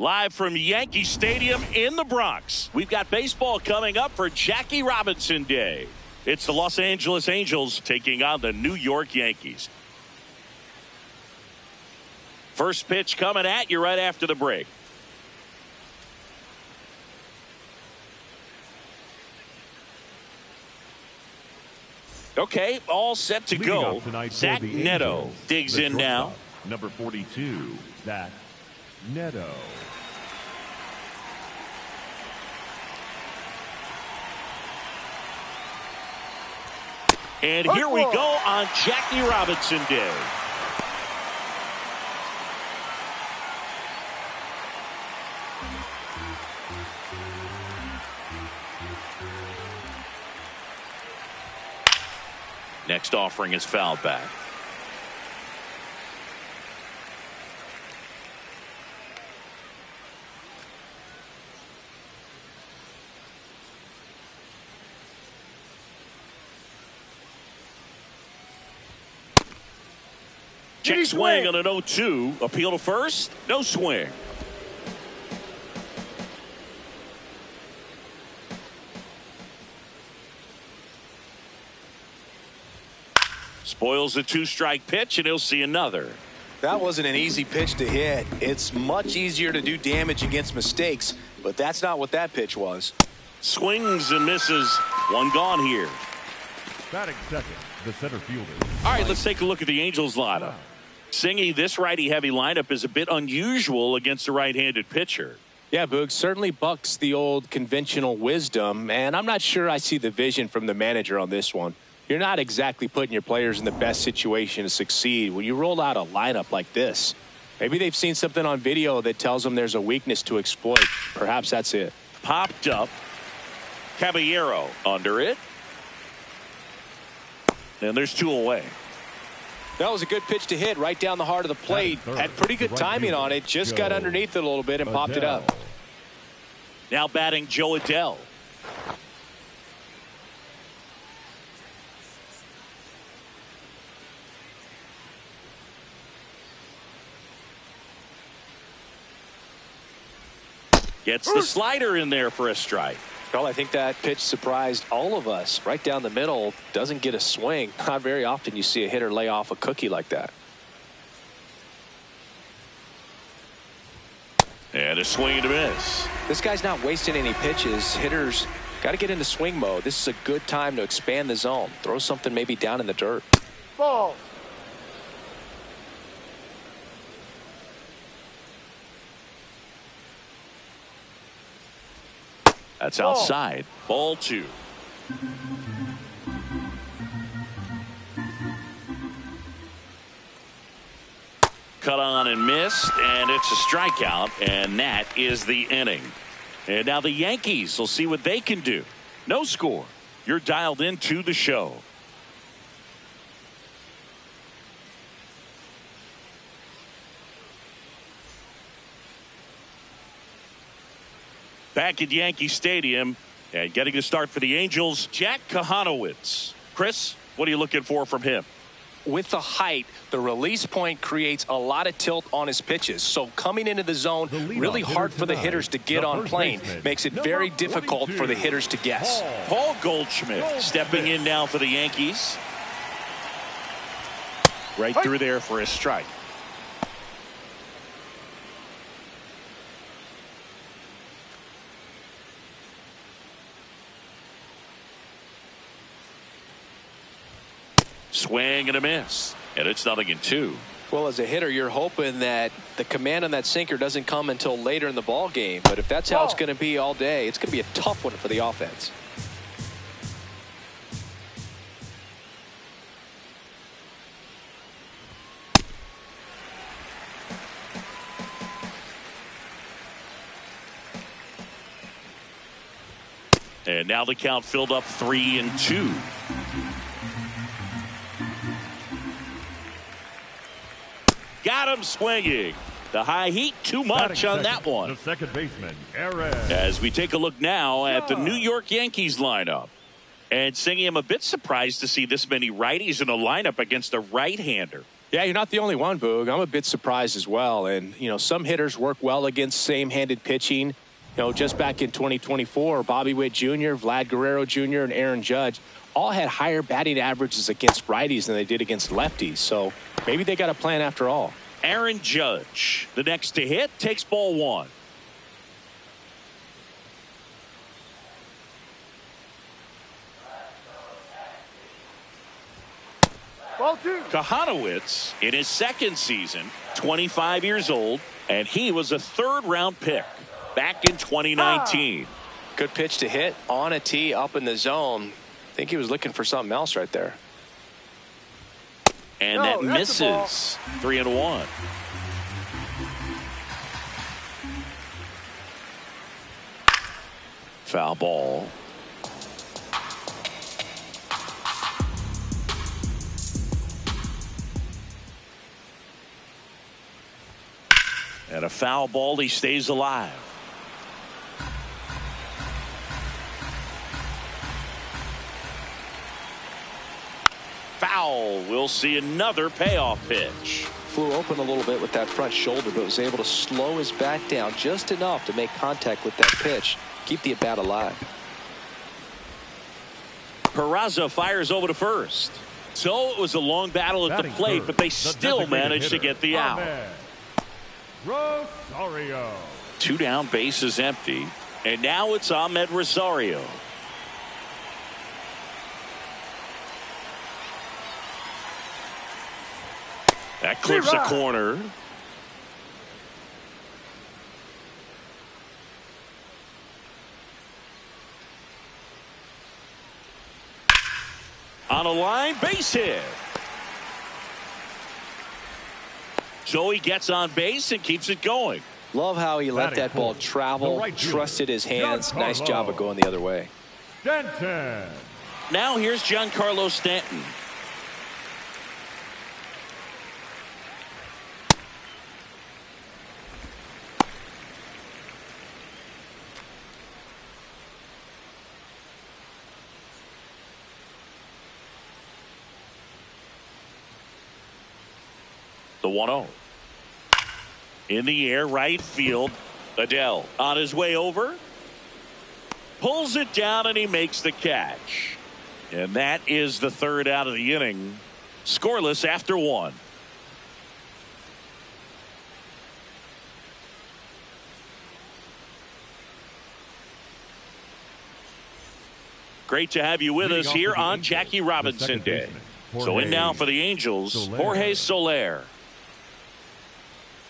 Live from Yankee Stadium in the Bronx, we've got baseball coming up for Jackie Robinson Day. It's the Los Angeles Angels taking on the New York Yankees. First pitch coming at you right after the break. Okay, all set to go. Zach Neto digs in now. Number 42, Zach Neto. And here we go on Jackie Robinson Day. Next offering is fouled back. Check swing on an 0-2. Appeal to first. No swing. Spoils a 2-strike pitch, and he'll see another. That wasn't an easy pitch to hit. It's much easier to do damage against mistakes, but that's not what that pitch was. Swings and misses. One gone here. Batting second, the center fielder. All right, let's take a look at the Angels lineup. Singy, this righty-heavy lineup is a bit unusual against a right-handed pitcher. Yeah, Boog, certainly bucks the old conventional wisdom, and I'm not sure I see the vision from the manager on this one. You're not exactly putting your players in the best situation to succeed when you roll out a lineup like this. Maybe they've seen something on video that tells them there's a weakness to exploit. Perhaps that's it. Popped up. Caballero under it. And there's 2 away. That was a good pitch to hit right down the heart of the plate. Had pretty good timing on it. Just got underneath it a little bit and popped it up. Now batting Joe Adell. Gets the slider in there for a strike. Well, I think that pitch surprised all of us. Right down the middle, doesn't get a swing. Not very often you see a hitter lay off a cookie like that. And a swing and a miss. This guy's not wasting any pitches. Hitters got to get into swing mode. This is a good time to expand the zone. Throw something maybe down in the dirt. Ball. That's outside. Ball 2. Cut on and missed, and it's a strikeout, and that is the inning. And now the Yankees will see what they can do. No score. You're dialed into the show. Back at Yankee Stadium and getting a start for the Angels, Jack Kahanowitz. Chris, what are you looking for from him? With the height, the release point creates a lot of tilt on his pitches. So coming into the zone, really hard for the hitters to get on plane. Makes it very difficult for the hitters to guess. Paul Goldschmidt stepping in now for the Yankees. Right through there for a strike. Swing and a miss, and it's 0-2. Well, as a hitter, you're hoping that the command on that sinker doesn't come until later in the ball game. But if that's how it's going to be all day, it's going to be a tough one for the offense. And now the count filled up 3-2. Got him swinging. The high heat, too much on that one. The second baseman, As we take a look now at the New York Yankees lineup. And Singy, I'm a bit surprised to see this many righties in a lineup against a right-hander. Yeah, you're not the only one, Boog. I'm a bit surprised as well. And, you know, some hitters work well against same-handed pitching. You know, just back in 2024, Bobby Witt Jr., Vlad Guerrero Jr., and Aaron Judge all had higher batting averages against righties than they did against lefties. So maybe they got a plan after all. Aaron Judge, the next to hit, takes ball one. Kahanowitz in his second season, 25 years old, and he was a third-round pick back in 2019. Good pitch to hit on a tee up in the zone. I think he was looking for something else right there. And that misses. 3-1. Foul ball. And a foul ball, he stays alive. Foul. We'll see another payoff pitch. Flew open a little bit with that front shoulder, but was able to slow his bat down just enough to make contact with that pitch. Keep the at-bat alive. Peraza fires over to first. So it was a long battle at the plate, but they still managed to get the out. Rosario. 2 down, bases empty. And now it's Ahmed Rosario. That clips a corner. On a line, base hit. So he gets on base and keeps it going. Love how he let that ball travel, trusted his hands. Nice job of going the other way. Stanton. Now here's Giancarlo Stanton. The 1-0. In the air, right field. Adele on his way over. Pulls it down and he makes the catch. And that is the third out of the inning. Scoreless after 1. Great to have you with us here on Jackie Robinson Day. So in now for the Angels, Jorge Soler.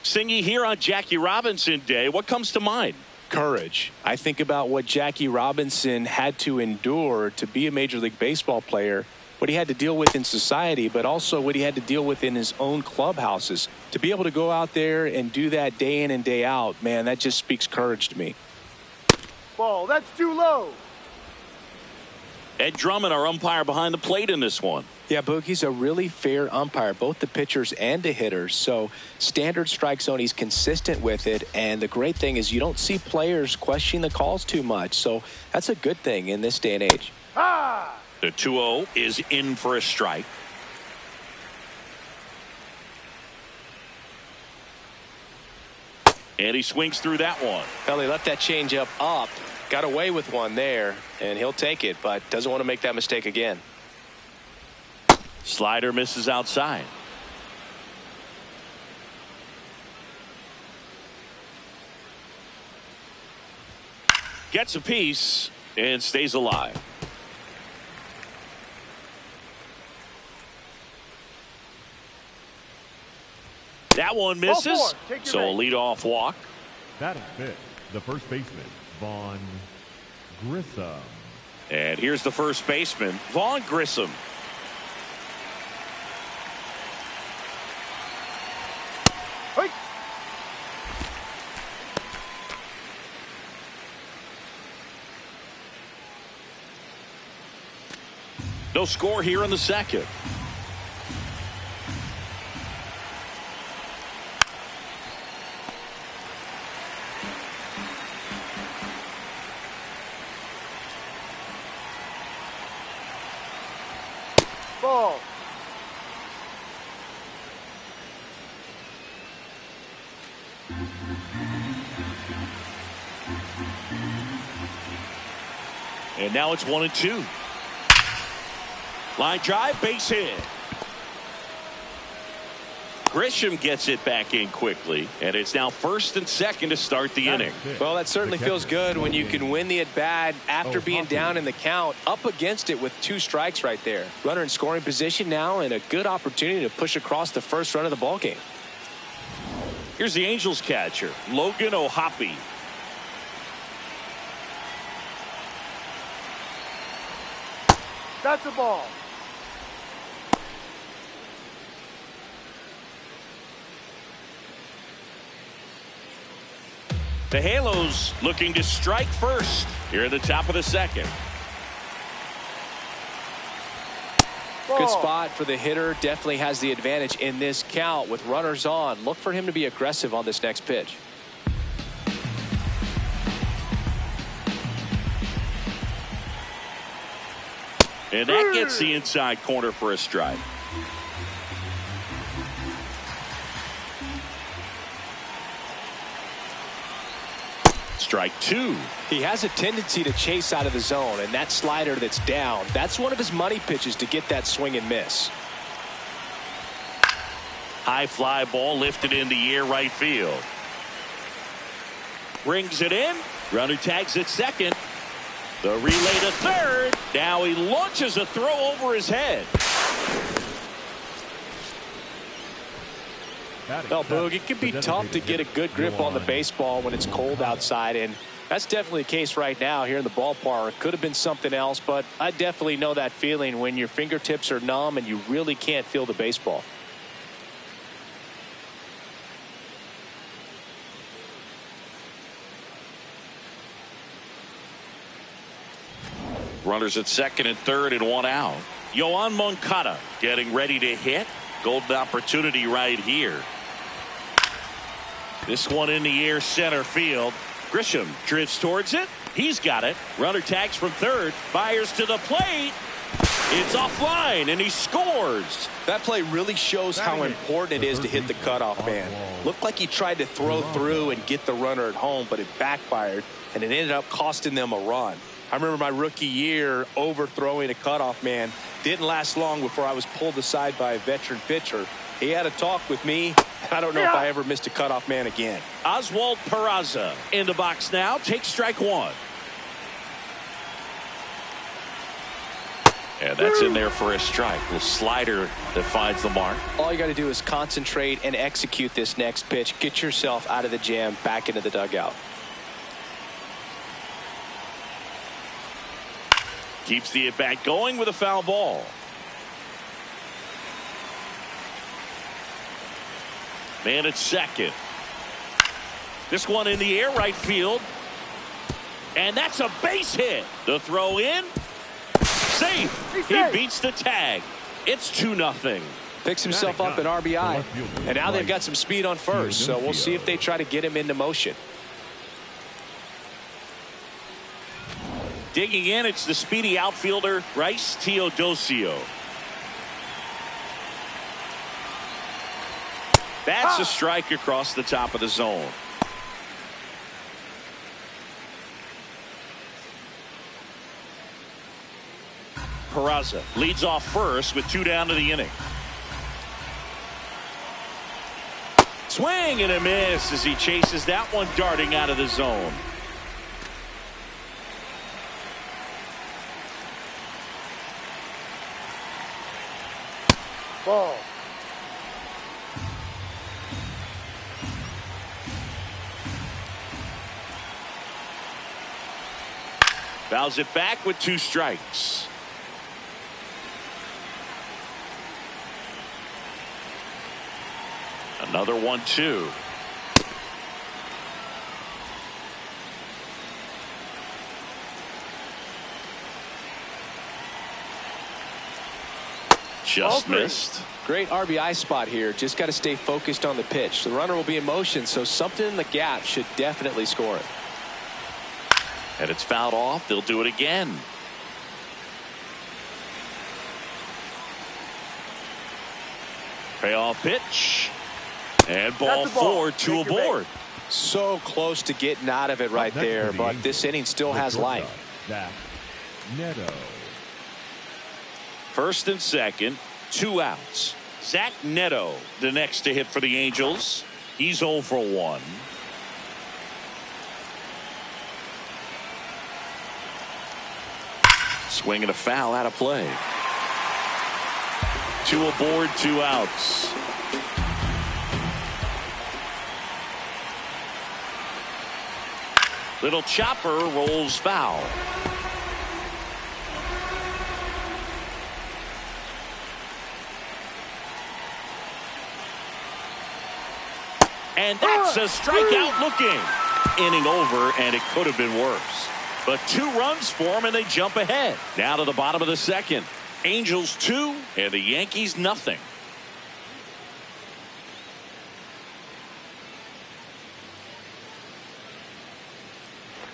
Singy here on Jackie Robinson Day. What comes to mind? Courage. I think about what Jackie Robinson had to endure to be a Major League Baseball player, what he had to deal with in society, but also what he had to deal with in his own clubhouses. To be able to go out there and do that day in and day out, man, that just speaks courage to me. Ball, that's too low. Ed Drummond, our umpire behind the plate in this one. Yeah, Boogie's a really fair umpire, both the pitchers and the hitters. So standard strike zone, he's consistent with it. And the great thing is you don't see players questioning the calls too much. So that's a good thing in this day and age. Ah! The 2-0 is in for a strike. And he swings through that one. Well, he left that changeup up. Got away with one there, and he'll take it, but doesn't want to make that mistake again. Slider misses outside. Gets a piece and stays alive. That one misses. So a leadoff walk. That is fit. The first baseman, Vaughn Grissom. And here's the first baseman, Vaughn Grissom. No score here in the second. Ball. And now it's 1-2. Line drive, base hit. Grisham gets it back in quickly, and it's now 1st and 2nd to start the inning. Well, that certainly feels good when you can win the at-bat after being down in the count, up against it with 2 strikes right there. Runner in scoring position now, and a good opportunity to push across the first run of the ballgame. Here's the Angels catcher, Logan O'Hoppe. That's a ball. The Halos looking to strike first here at the top of the 2nd. Good spot for the hitter. Definitely has the advantage in this count with runners on. Look for him to be aggressive on this next pitch. And that gets the inside corner for a strike. Strike 2. He has a tendency to chase out of the zone, and that slider that's down, that's one of his money pitches to get that swing and miss. High fly ball lifted in the air, right field. Brings it in. Runner tags at 2nd. The relay to 3rd. Now he launches a throw over his head. Well, Boog, it can be tough to get a good grip on the baseball when it's cold outside, and that's definitely the case right now here in the ballpark. Could have been something else, but I definitely know that feeling when your fingertips are numb and you really can't feel the baseball. Runners at 2nd and 3rd and 1 out. Yoan Moncada getting ready to hit. Golden opportunity right here. This one in the air, center field. Grisham drifts towards it. He's got it. Runner tags from 3rd. Fires to the plate. It's offline, and he scores. That play really shows how important it is to hit the cutoff man. Looked like he tried to throw through and get the runner at home, but it backfired, and it ended up costing them a run. I remember my rookie year overthrowing a cutoff man. Didn't last long before I was pulled aside by a veteran pitcher. He had a talk with me. I don't know if I ever missed a cutoff man again. Oswald Peraza in the box now. Takes strike 1. And that's in there for a strike. The slider that finds the mark. All you got to do is concentrate and execute this next pitch. Get yourself out of the jam, back into the dugout. Keeps the at-bat going with a foul ball. Man at 2nd. This one in the air, right field. And that's a base hit. The throw in. Safe. He beats the tag. It's 2-0. Picks himself up an RBI. And now they've got some speed on first. So we'll see if they try to get him into motion. Digging in, it's the speedy outfielder, Bryce Teodosio. That's a strike across the top of the zone. Peraza leads off first with 2 down to the inning. Swing and a miss as he chases that one darting out of the zone. Ball. Fouls it back with 2 strikes. Another 1-2. Just missed. Great RBI spot here. Just got to stay focused on the pitch. The runner will be in motion, so something in the gap should definitely score it. And it's fouled off. They'll do it again. Payoff pitch. And ball 4, 2 aboard. So close to getting out of it right there, but this inning still has life. Neto. First and second, 2 outs. Zach Neto, the next to hit for the Angels. He's 0 for 1. Swinging a foul out of play. 2 aboard, 2 outs. Little chopper rolls foul. And that's a strikeout looking. Inning over, and it could have been worse. But 2 runs for him, and they jump ahead. Now to the bottom of the second. Angels 2, and the Yankees nothing.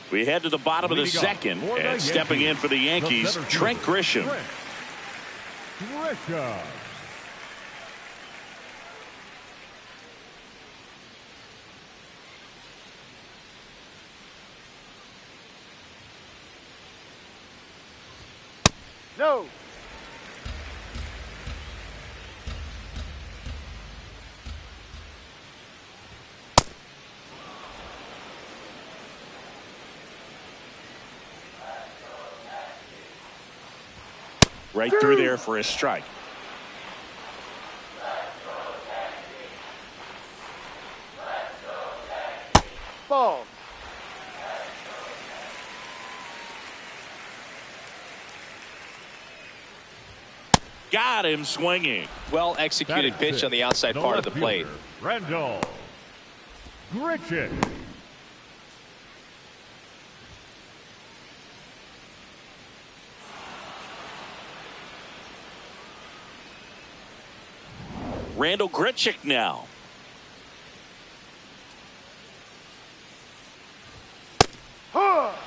We head to the bottom of the second, and stepping in for the Yankees, Trent Grisham. No. Right through there for a strike. Ball. Got him swinging. Well executed pitch on the outside part of the plate. Randall Grichuk. Randall Grichuk now.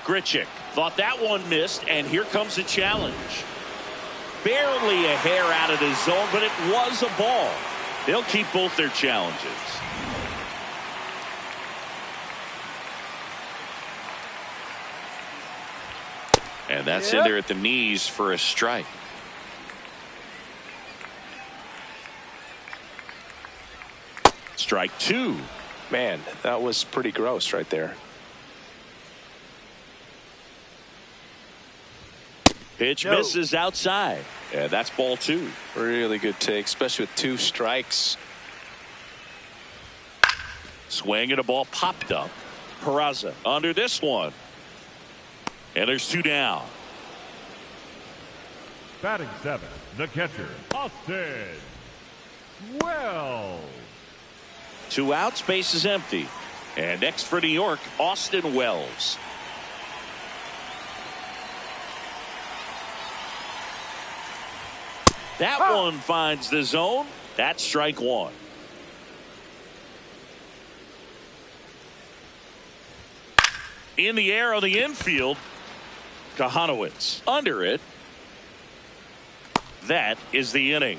Grichuk thought that one missed, and here comes a challenge. Barely a hair out of the zone, but it was a ball. They'll keep both their challenges. And that's in there at the knees for a strike. Strike 2. Man, that was pretty gross right there. Pitch misses outside. And that's ball 2. Really good take, especially with 2 strikes. Swing and a ball popped up. Peraza under this one. And there's 2 down. Batting 7, the catcher, Austin Wells. 2 outs, base is empty. And next for New York, Austin Wells. That one finds the zone. That's strike 1. In the air on the infield, Kahanowitz under it. That is the inning.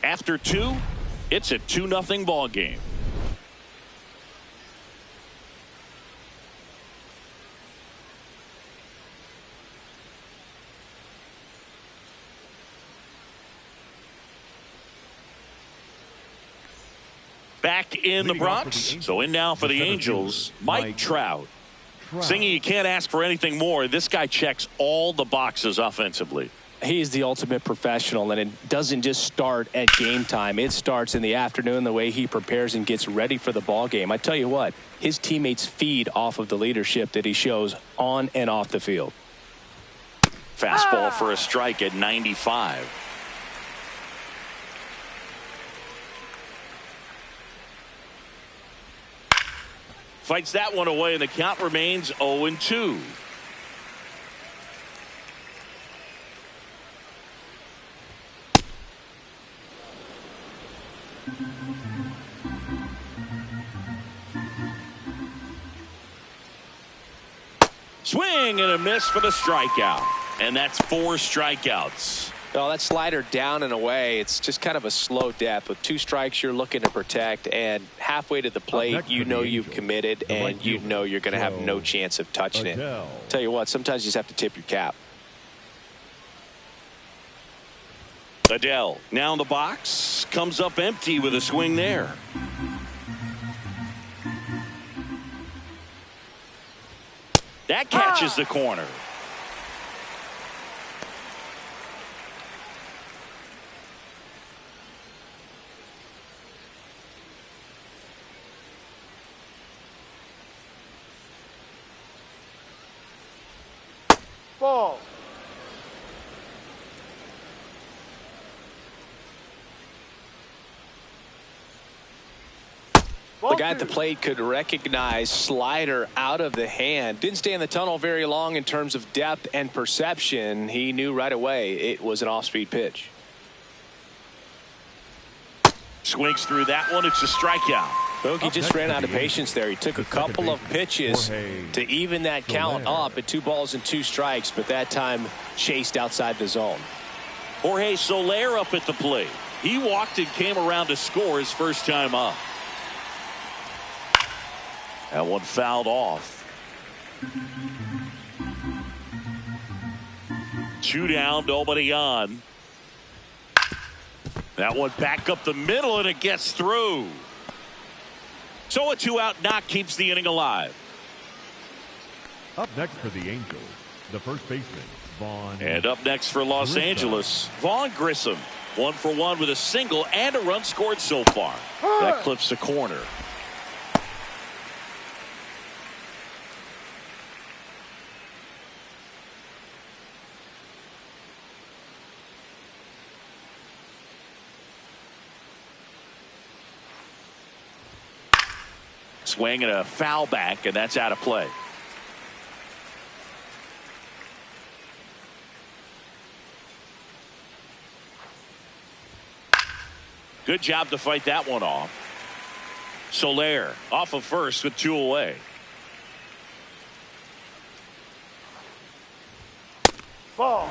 After 2, it's a 2-0 ball game. Back in the Bronx, so in now for the Angels, Mike Trout. Singy, you can't ask for anything more. This guy checks all the boxes offensively. He's the ultimate professional, and it doesn't just start at game time. It starts in the afternoon, the way he prepares and gets ready for the ball game. I tell you what, his teammates feed off of the leadership that he shows on and off the field. Fastball for a strike at 95. Fights that one away, and the count remains 0-2. Swing and a miss for the strikeout. And that's 4 strikeouts. Well, that slider down and away, it's just kind of a slow death. With 2 strikes, you're looking to protect, and halfway to the plate, you know you've committed, and you know you're going to have no chance of touching it. Tell you what, sometimes you just have to tip your cap. Adele now in the box, comes up empty with a swing there. That catches the corner. Ball. The guy at the plate could recognize slider out of the hand. Didn't stay in the tunnel very long in terms of depth and perception. He knew right away it was an off-speed pitch. Swings through that one. It's a strikeout. Bogey just ran out of patience there. He took a couple of pitches to even that count up at 2 balls and 2 strikes, but that time chased outside the zone. Jorge Soler up at the plate. He walked and came around to score his first time up. That one fouled off. 2 down, nobody on. That one back up the middle, and it gets through. So a 2-out knock keeps the inning alive. Up next for the Angels, the first baseman, Vaughn. And up next for Los Angeles, Vaughn Grissom. 1 for 1 with a single and a run scored so far. That clips the corner. Swing and a foul back, and that's out of play. Good job to fight that one off. Soler off of first with 2 away. Ball.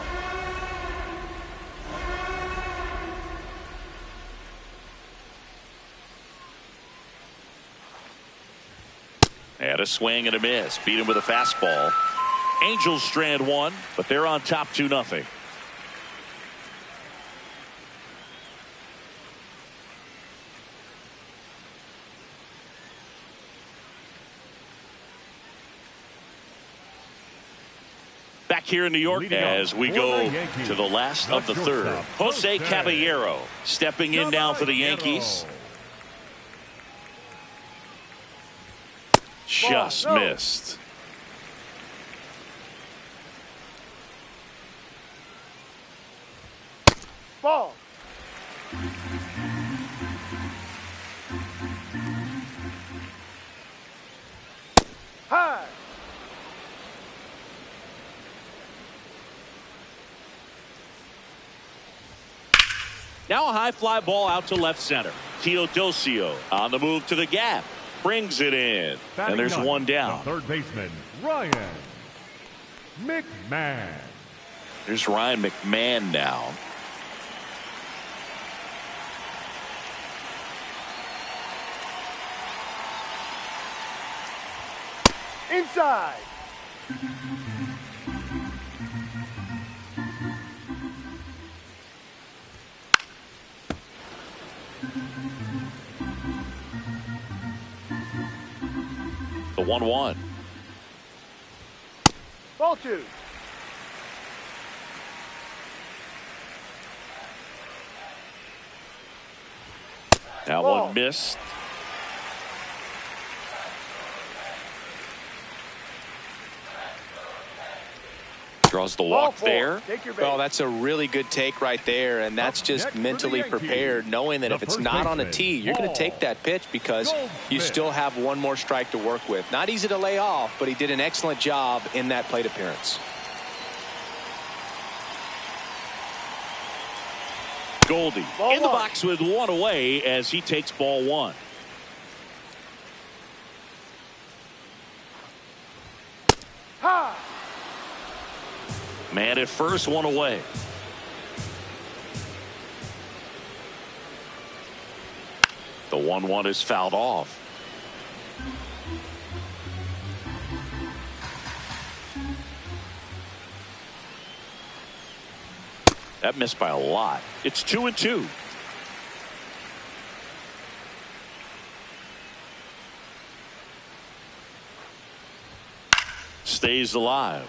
And a swing and a miss. Beat him with a fastball. Angels strand 1, but they're on top 2-0. Back here in New York as we go to the last of the third. Jose Caballero stepping in now for the Yankees. Just missed. Ball. High. Now a high fly ball out to left center. Teodosio on the move to the gap. Brings it in. And there's 1 down. The third baseman, Ryan McMahon. There's Ryan McMahon now. Inside. The 1-1. Ball 2. That Ball. one missed. Draws the walk there. Well, that's a really good take right there, and that's just mentally prepared, knowing that if it's not on a tee, you're going to take that pitch because you still have 1 more strike to work with. Not easy to lay off, but he did an excellent job in that plate appearance. Goldie in the box with 1 away as he takes ball 1. Ha! Man at first, 1 away. The 1-1 is fouled off. That missed by a lot. It's 2-2. Stays alive.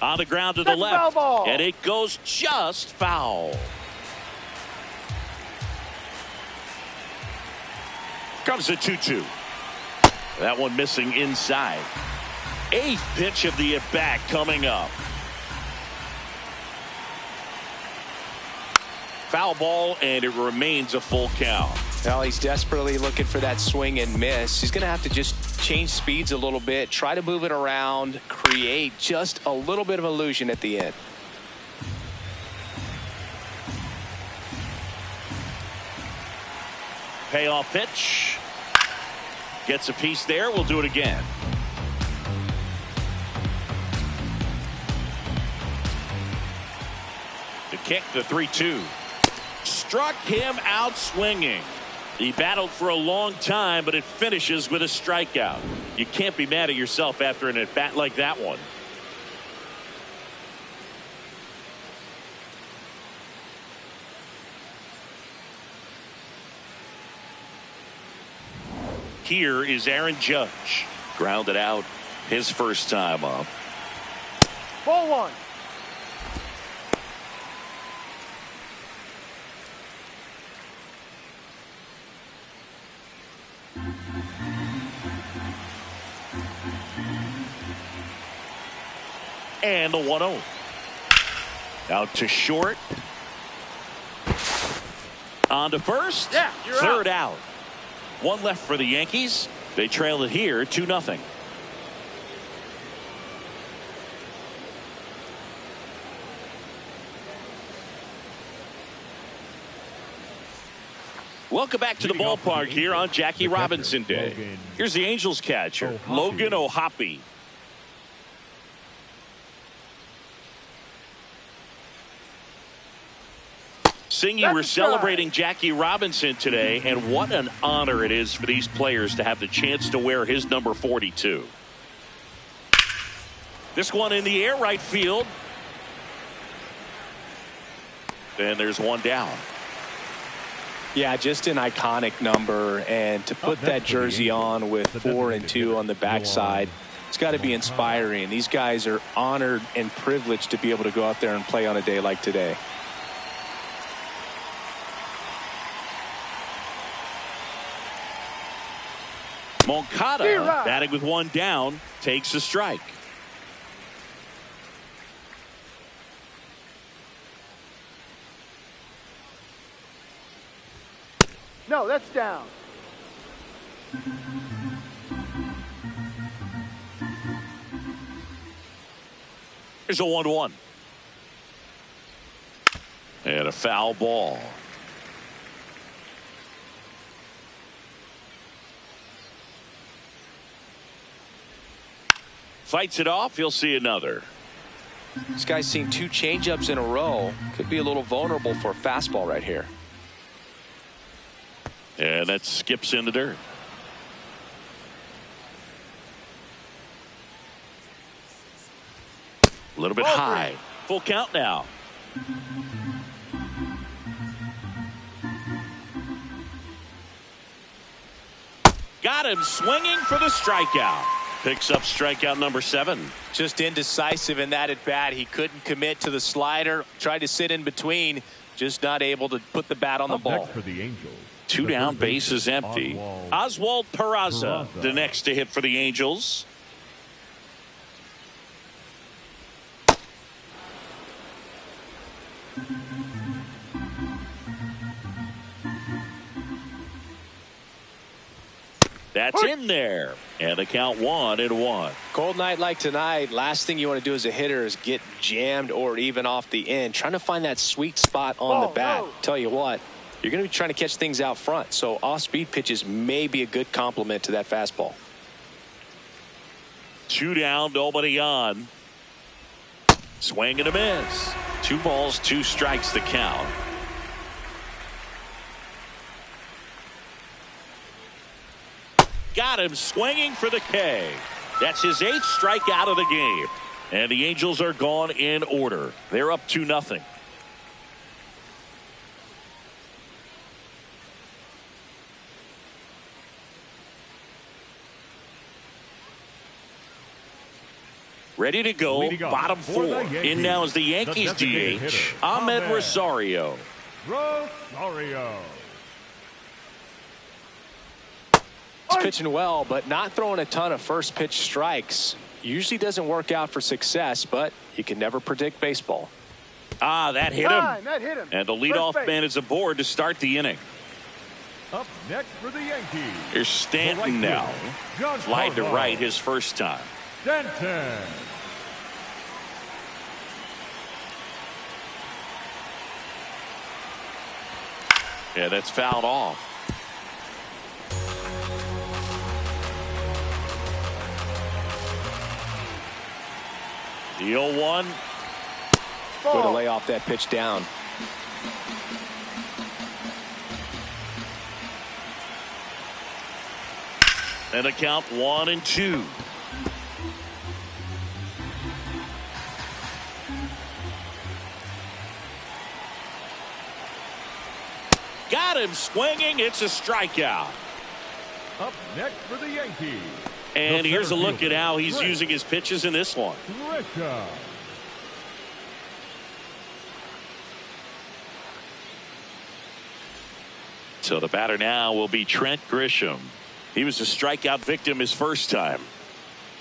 On the ground to the left, and it goes just foul. Comes a 2-2. That one missing inside. 8th pitch of the at-bat coming up. Foul ball, and it remains a full count. Well, he's desperately looking for that swing and miss. He's going to have to just change speeds a little bit, try to move it around, create just a little bit of illusion at the end. Payoff pitch. Gets a piece there. We'll do it again. The kick, the 3-2. Struck him out swinging. He battled for a long time, but it finishes with a strikeout. You can't be mad at yourself after an at-bat like that one. Here is Aaron Judge. Grounded out his first time up. Ball 1. And the 1-0. Out to short. On to first. Yeah, you're Third out. One left for the Yankees. They trail it here 2-0. Welcome back to the ballpark here on Jackie Robinson Day. Here's the Angels catcher, Logan O'Hoppe. Singing, we're celebrating Jackie Robinson today, and what an honor it is for these players to have the chance to wear his number 42. This one in the air, right field. And there's one down. Yeah, just an iconic number, and to put that jersey on with 4 and 2 on the backside, it's got to be inspiring. These guys are honored and privileged to be able to go out there and play on a day like today. Moncada, batting with one down, takes a strike. No, that's down. Here's a 1-1. And a foul ball. Fights it off. He'll see another. This guy's seen 2 changeups in a row. Could be a little vulnerable for a fastball right here. And that skips in the dirt. A little bit high. Full count now. Got him swinging for the strikeout. Picks up strikeout number 7. Just indecisive in that at bat. He couldn't commit to the slider. Tried to sit in between. Just not able to put the bat on the ball. For the Angels, 2 down, base is empty. Oswald Peraza, the next to hit for the Angels. That's in there. And the count 1-1. Cold night like tonight, last thing you want to do as a hitter is get jammed or even off the end. Trying to find that sweet spot on the bat. Tell you what, you're going to be trying to catch things out front. So off-speed pitches may be a good complement to that fastball. 2 down, nobody on. Swing and a miss. 2 balls, 2 strikes the count. Got him swinging for the K. That's his 8th strikeout of the game. And the Angels are gone in order. They're up 2-0. Ready to go. Bottom 4. In now is the Yankees DH, Ahmed Rosario. He's pitching well, but not throwing a ton of first pitch strikes. Usually doesn't work out for success, but you can never predict baseball. That hit him. That hit him. And the leadoff man is aboard to start the inning. Up next for the Yankees. Here's Stanton now. Flied to right his first time. Stanton. Yeah, that's fouled off. The 0-1. Way to lay off that pitch down. And a count 1-2. Got him swinging. It's a strikeout. Up next for the Yankees. And here's a look at how he's using his pitches in this one. So the batter now will be Trent Grisham. He was a strikeout victim his first time.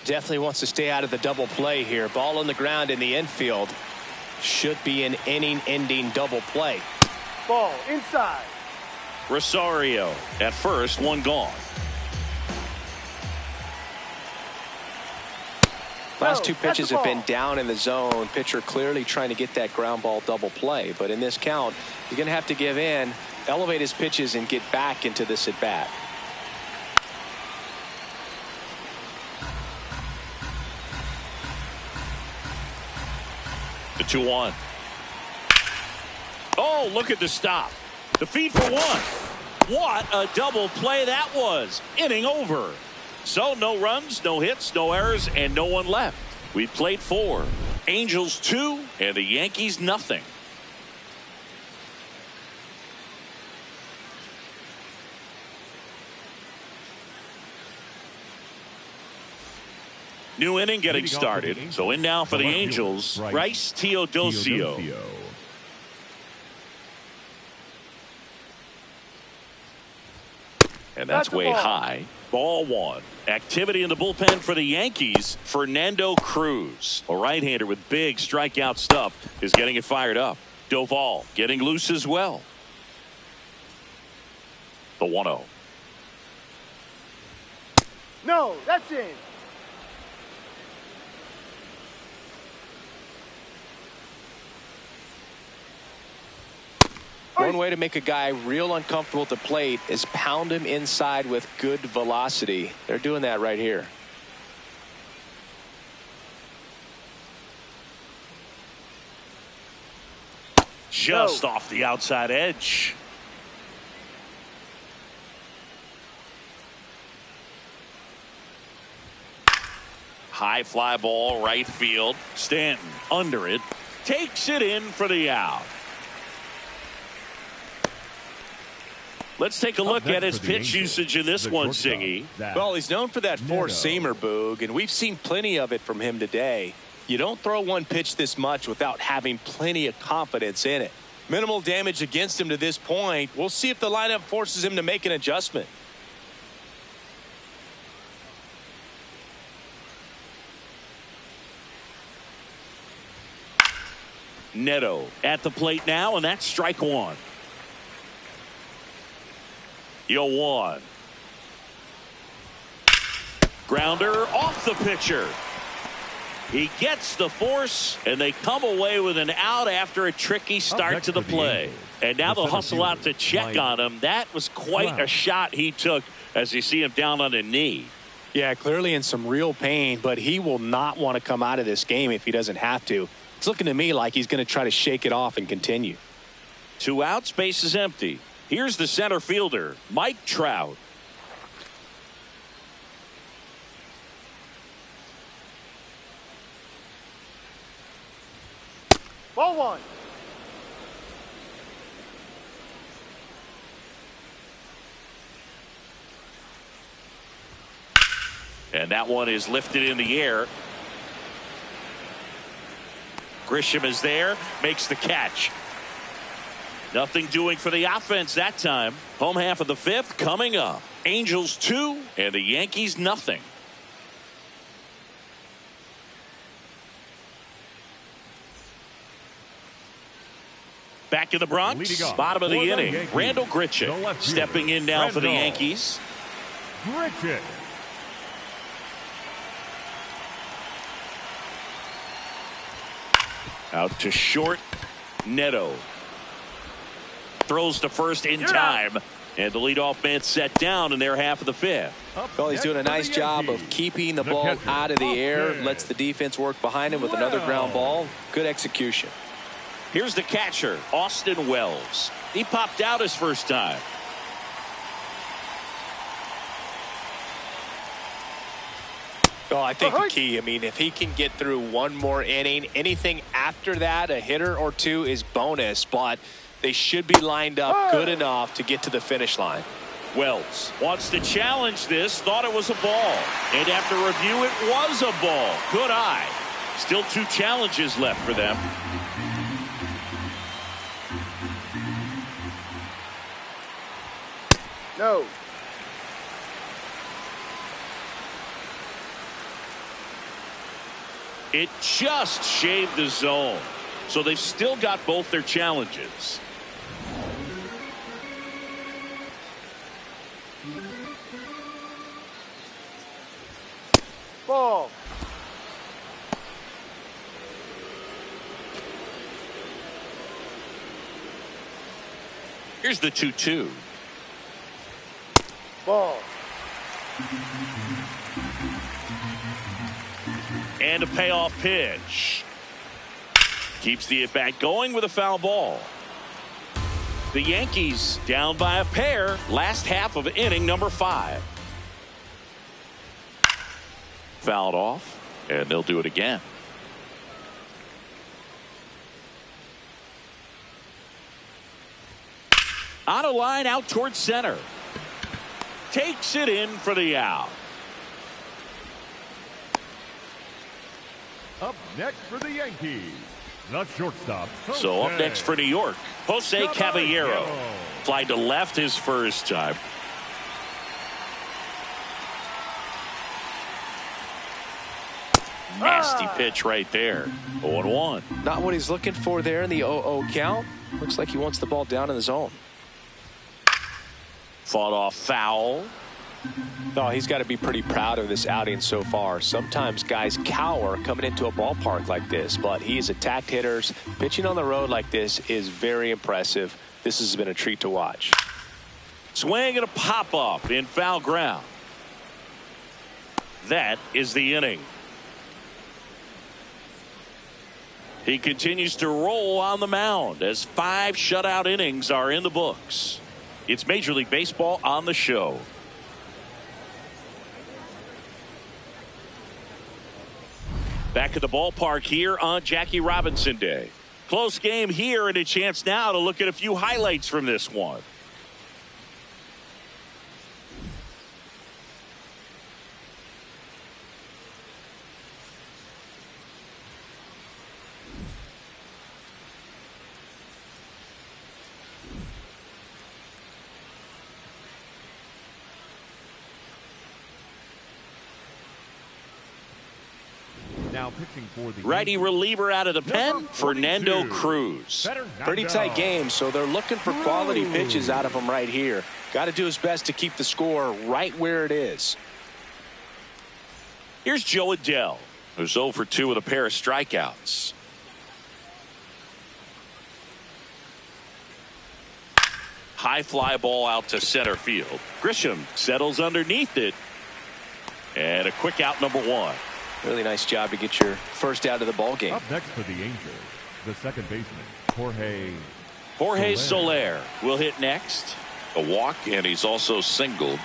Definitely wants to stay out of the double play here. Ball on the ground in the infield. Should be an inning-ending double play. Ball inside. Rosario at first, 1 gone. Last 2 pitches have been down in the zone. Pitcher clearly trying to get that ground ball double play. But in this count, you're going to have to give in, elevate his pitches, and get back into this at bat. The 2-1. Oh, look at the stop. The feed for 1. What a double play that was. Inning over. So no runs, no hits, no errors, and no one left. We played 4. Angels 2 and the Yankees nothing. New inning getting started. So in now for the Angels, Bryce Teodosio. And that's way high. Ball 1. Activity in the bullpen for the Yankees. Fernando Cruz, a right-hander with big strikeout stuff, is getting it fired up. Doval getting loose as well. The 1-0. No, that's in. One way to make a guy real uncomfortable at the plate is pound him inside with good velocity. They're doing that right here. Just off the outside edge. High fly ball right field. Stanton under it. Takes it in for the out. Let's take a look at his pitch usage in this one, Singy. Well, he's known for that four-seamer, Boog, and we've seen plenty of it from him today. You don't throw one pitch this much without having plenty of confidence in it. Minimal damage against him to this point. We'll see if the lineup forces him to make an adjustment. Neto at the plate now, and that's strike 1. 0-1. Grounder off the pitcher. He gets the force, and they come away with an out after a tricky start to the play. And now they'll hustle out to check on him. That was quite a shot he took as you see him down on a knee. Yeah, clearly in some real pain, but he will not want to come out of this game if he doesn't have to. It's looking to me like he's going to try to shake it off and continue. 2 outs, base is empty. Here's the center fielder, Mike Trout. Ball 1. And that one is lifted in the air. Grisham is there, makes the catch. Nothing doing for the offense that time. Home half of the 5th coming up. Angels 2 and the Yankees nothing. Back in the Bronx, bottom of the inning, Yankees, Randall Grichuk stepping in now for the Yankees. Grichuk. Out to short, Neto. Throws to first in time. And the leadoff man set down in their half of the 5th. Well, he's doing a nice job of keeping the ball out of the air. Lets the defense work behind him with another ground ball. Good execution. Here's the catcher, Austin Wells. He popped out his first time. Oh, I think the key, I mean, if he can get through one more inning, anything after that, a hitter or two is bonus, but they should be lined up good enough to get to the finish line. Wells wants to challenge this, thought it was a ball. And after review, it was a ball. Good eye. Still 2 challenges left for them. No. It just shaved the zone. So they've still got both their challenges. Ball. Here's the 2-2. Ball. And a payoff pitch. Keeps the at-bat going with a foul ball. The Yankees down by a pair. Last half of inning number 5. Fouled off, and they'll do it again. On a line out towards center. Takes it in for the out. Up next for the Yankees, the shortstop. So up next for New York, Jose Caballero. Fly to left his first time. Nasty pitch right there. 0-1. Not what he's looking for there in the 0-0 count. Looks like he wants the ball down in the zone. Fought off foul. Oh, he's got to be pretty proud of this outing so far. Sometimes guys cower coming into a ballpark like this, but he's attacked hitters. Pitching on the road like this is very impressive. This has been a treat to watch. Swing and a pop up in foul ground. That is the inning. He continues to roll on the mound as 5 shutout innings are in the books. It's Major League Baseball on the show. Back at the ballpark here on Jackie Robinson Day. Close game here, and a chance now to look at a few highlights from this one. Now pitching for the Righty reliever out of the pen, Number Fernando 42. Cruz. Pretty tight game, so they're looking for quality pitches out of him right here. Got to do his best to keep the score right where it is. Here's Joe Adell, who's 0 for 2 with a pair of strikeouts. High fly ball out to center field. Grisham settles underneath it. And a quick out, number 1. Really nice job to get your first out of the ball game. Up next for the Angels, the second baseman, Jorge Soler will hit next. A walk, and he's also singled.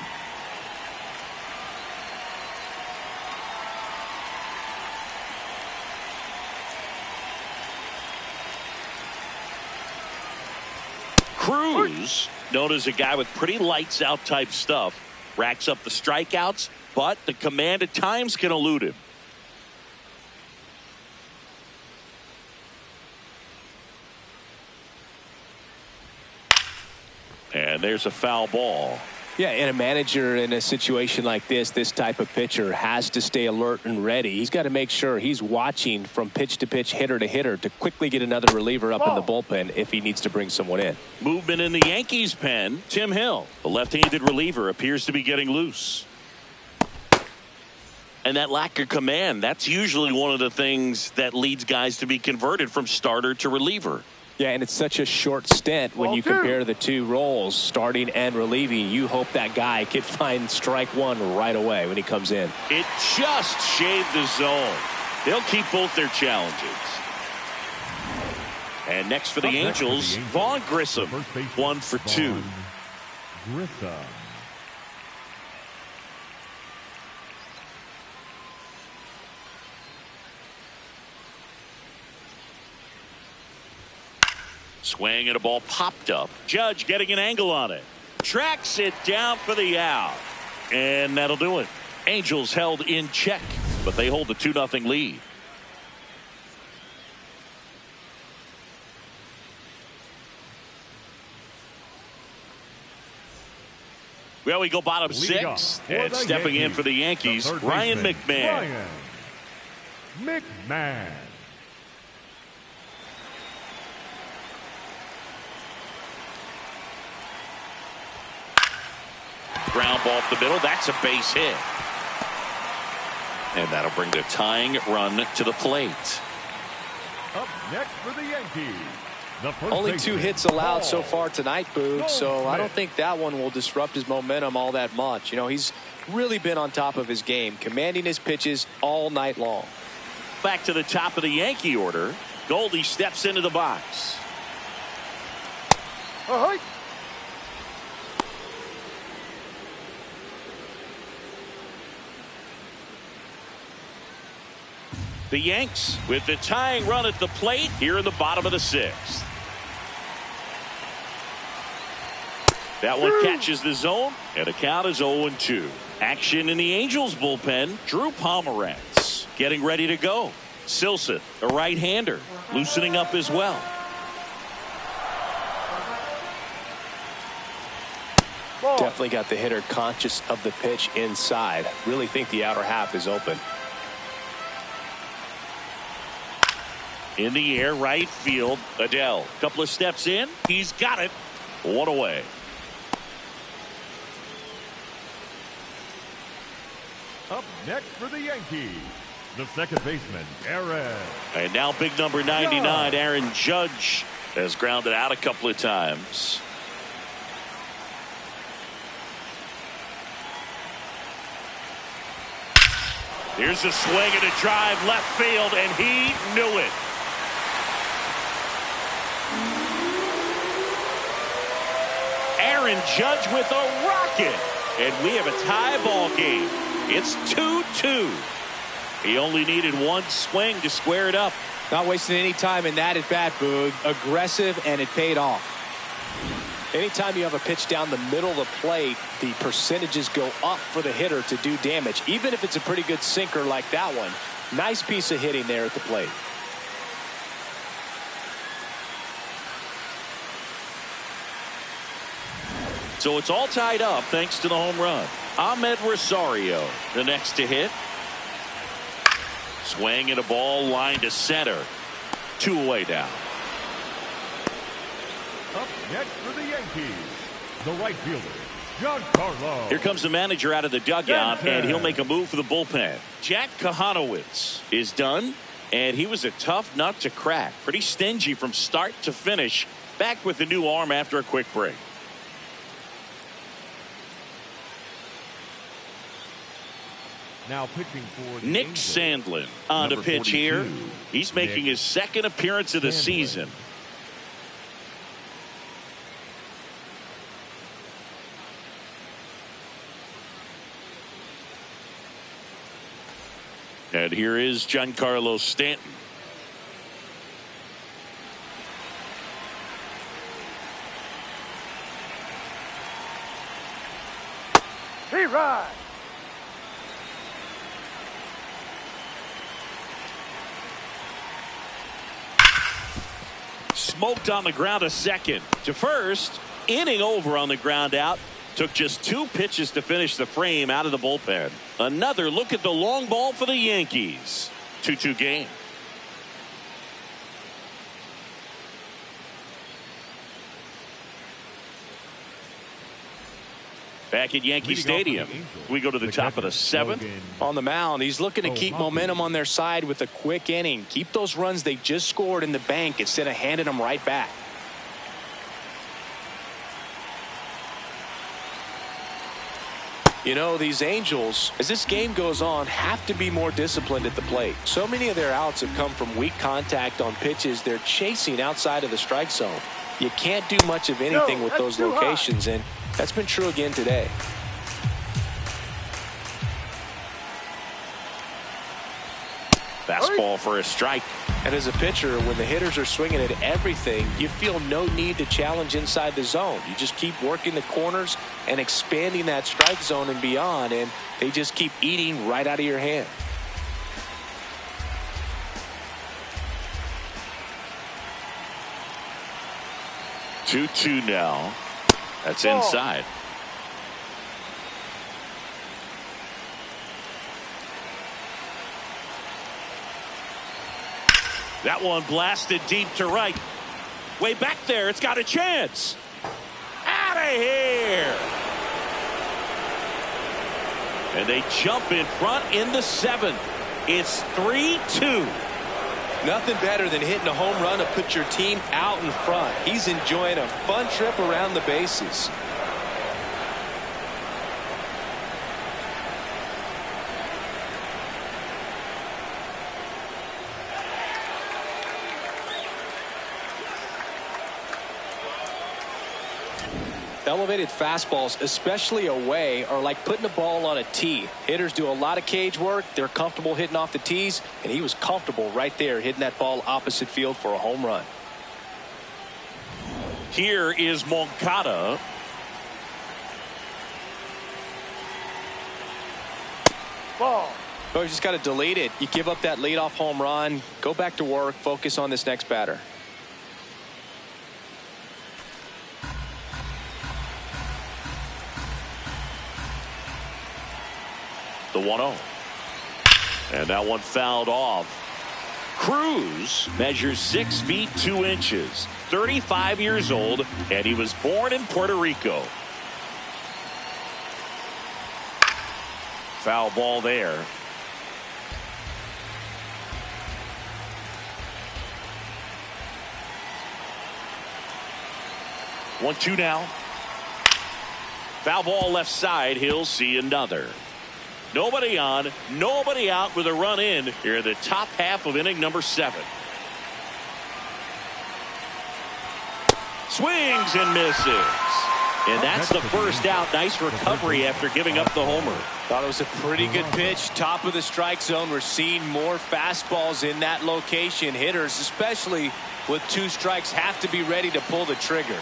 Cruz, known as a guy with pretty lights out type stuff, racks up the strikeouts, but the command at times can elude him. And there's a foul ball. Yeah, and a manager in a situation like this type of pitcher has to stay alert and ready. He's got to make sure he's watching from pitch to pitch, hitter to hitter, to quickly get another reliever up in the bullpen if he needs to bring someone in. Movement in the Yankees pen. Tim Hill, the left-handed reliever, appears to be getting loose. And that lack of command, that's usually one of the things that leads guys to be converted from starter to reliever. Yeah, and it's such a short stint when you compare the two roles, starting and relieving. You hope that guy can find strike one right away when he comes in. It just shaved the zone. They'll keep both their challenges. And next for the Angels, Vaughn Grissom, 1 for 2. Grissom. Swing and a ball popped up. Judge getting an angle on it. Tracks it down for the out. And that'll do it. Angels held in check, but they hold the 2-0 lead. Well, we go bottom 6. And stepping in for the Yankees, Ryan McMahon. McMahon. Ground ball up the middle. That's a base hit. And that'll bring the tying run to the plate. Up next for the Yankees. Only 2 hits allowed so far tonight, Boog, so I don't think that one will disrupt his momentum all that much. You know, he's really been on top of his game, commanding his pitches all night long. Back to the top of the Yankee order. Goldie steps into the box. The Yanks with the tying run at the plate here in the bottom of the 6th. That one catches the zone, and the count is 0-2. Action in the Angels bullpen. Drew Pomeranz getting ready to go. Silseth, a right-hander, loosening up as well. Definitely got the hitter conscious of the pitch inside. Really think the outer half is open. In the air, right field. Adele, couple of steps in. He's got it. 1 away. Up next for the Yankees, the second baseman, Aaron. And now big number 99, Aaron Judge, has grounded out a couple of times. Here's a swing and a drive left field, and he knew it. Aaron Judge with a rocket, and we have a tie ball game. It's 2-2. He only needed one swing to square it up. Not wasting any time in that at bat, Boog. Aggressive, and it paid off. Anytime you have a pitch down the middle of the plate, the percentages go up for the hitter to do damage, even if it's a pretty good sinker like that one. Nice piece of hitting there at the plate. So it's all tied up thanks to the home run. Ahmed Rosario, the next to hit. Swing and a ball line to center. 2 away now. Up next for the Yankees, the right fielder, Giancarlo. Here comes the manager out of the dugout, and he'll make a move for the bullpen. Jack Kahanowitz is done, and he was a tough nut to crack. Pretty stingy from start to finish. Back with the new arm after a quick break. Now pitching for the Nick Angels, Sandlin on to number pitch here. 42, He's making Nick his second appearance of the Sandlin. season. And here is Giancarlo Stanton. He ride. Smoked on the ground to second. To first. Inning over on the ground out. Took just 2 pitches to finish the frame out of the bullpen. Another look at the long ball for the Yankees. 2-2 game. Back at Yankee Stadium, we go to the top of the 7th. On the mound, he's looking to keep momentum on their side with a quick inning. Keep those runs they just scored in the bank instead of handing them right back. You know, these Angels, as this game goes on, have to be more disciplined at the plate. So many of their outs have come from weak contact on pitches they're chasing outside of the strike zone. You can't do much of anything with those locations, and that's been true again today. Fastball for a strike. And as a pitcher, when the hitters are swinging at everything, you feel no need to challenge inside the zone. You just keep working the corners and expanding that strike zone and beyond, and they just keep eating right out of your hand. Two now. That's inside. That one blasted deep to right. Way back there. It's got a chance. Out of here. And they jump in front in the 7th. It's 3-2. Nothing better than hitting a home run to put your team out in front. He's enjoying a fun trip around the bases. Elevated fastballs, especially away, are like putting a ball on a tee. Hitters do a lot of cage work. They're comfortable hitting off the tees, and he was comfortable right there hitting that ball opposite field for a home run. Here is Moncada. Ball. Oh, you just got to delete it. You give up that leadoff home run. Go back to work. Focus on this next batter. The 1-0. And that one fouled off. Cruz measures 6 feet 2 inches, 35 years old, and he was born in Puerto Rico. Foul ball there. 1-2 now. Foul ball left side. He'll see another. Nobody on, nobody out with a run in here in the top half of inning number 7. Swings and misses. And that's the first out. Nice recovery after giving up the homer. Thought it was a pretty good pitch. Top of the strike zone. We're seeing more fastballs in that location. Hitters, especially with 2 strikes, have to be ready to pull the trigger.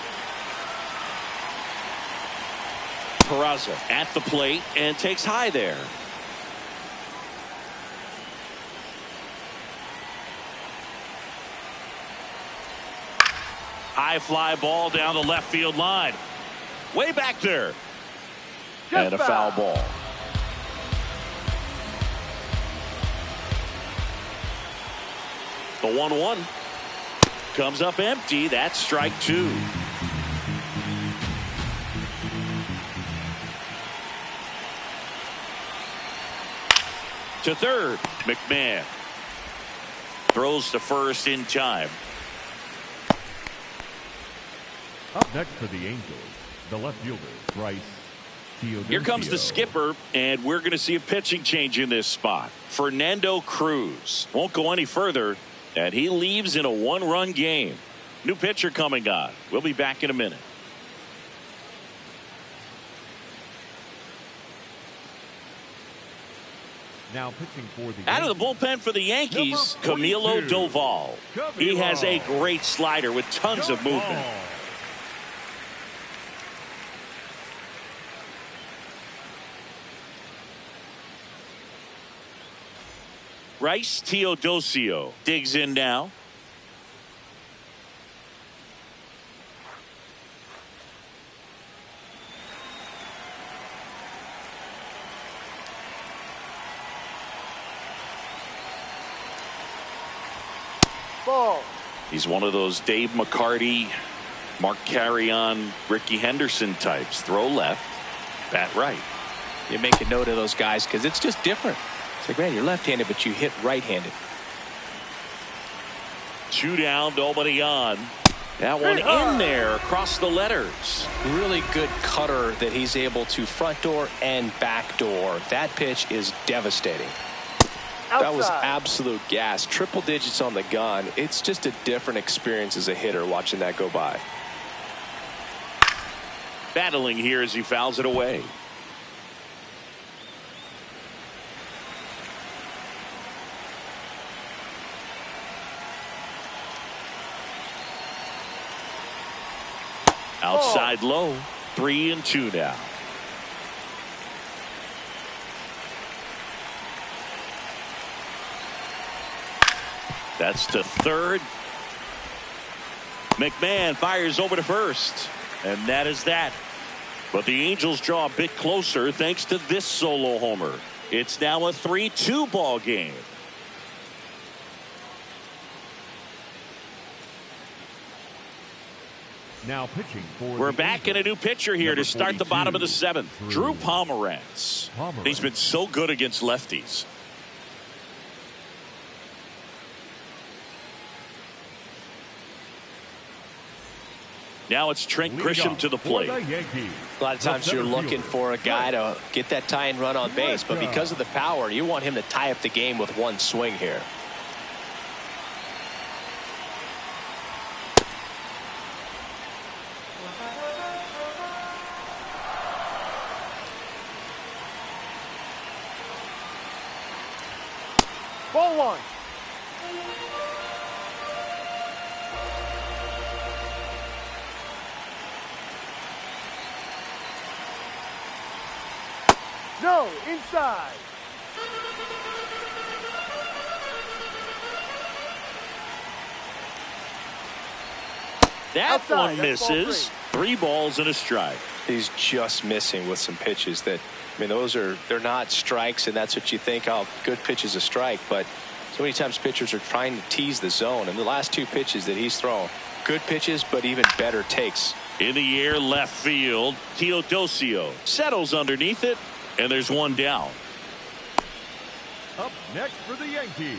Peraza at the plate and takes high there. High fly ball down the left field line. Way back there. And a foul ball. The 1-1 comes up empty. That's strike 2. To third. McMahon throws to first in time. Up next for the Angels, the left fielder, Bryce Here comes the skipper, and we're going to see a pitching change in this spot. Fernando Cruz won't go any further, and he leaves in a one-run game. New pitcher coming on. We'll be back in a minute. Now pitching for the Out of the bullpen for the Yankees, Camilo Doval. He has a great slider with tons of movement. Rice Teodosio digs in now. Ball. He's one of those Dave McCarty, Mark Carrion, Ricky Henderson types. Throw left, bat right. You make a note of those guys because it's just different. It's like, man, you're left-handed, but you hit right-handed. 2 down, nobody on. That one in there across the letters. Really good cutter that he's able to front door and back door. That pitch is devastating. Outside. That was absolute gas. Triple digits on the gun. It's just a different experience as a hitter watching that go by. Battling here as he fouls it away. Outside low. 3-2 now. That's to third. McMahon fires over to first. And that is that. But the Angels draw a bit closer thanks to this solo homer. It's now a 3-2 ball game. Now pitching for We're the back in a new pitcher here Number to start the bottom of the 7th. Drew Drew Pomeranz. He's been so good against lefties. Now it's Trent Grisham to the plate. A lot of times you're looking for a guy to get that tying run on base, but because of the power, you want him to tie up the game with one swing here. Ball 1. No, inside. That Outside, one that's ball misses. 3 balls and a strike. He's just missing with some pitches that, I mean, they're not strikes, and that's what you think, oh, good pitch is a strike, but so many times pitchers are trying to tease the zone, and the last 2 pitches that he's thrown, good pitches, but even better takes. In the air, left field. Teodosio settles underneath it, and there's 1 down. Up next for the Yankees,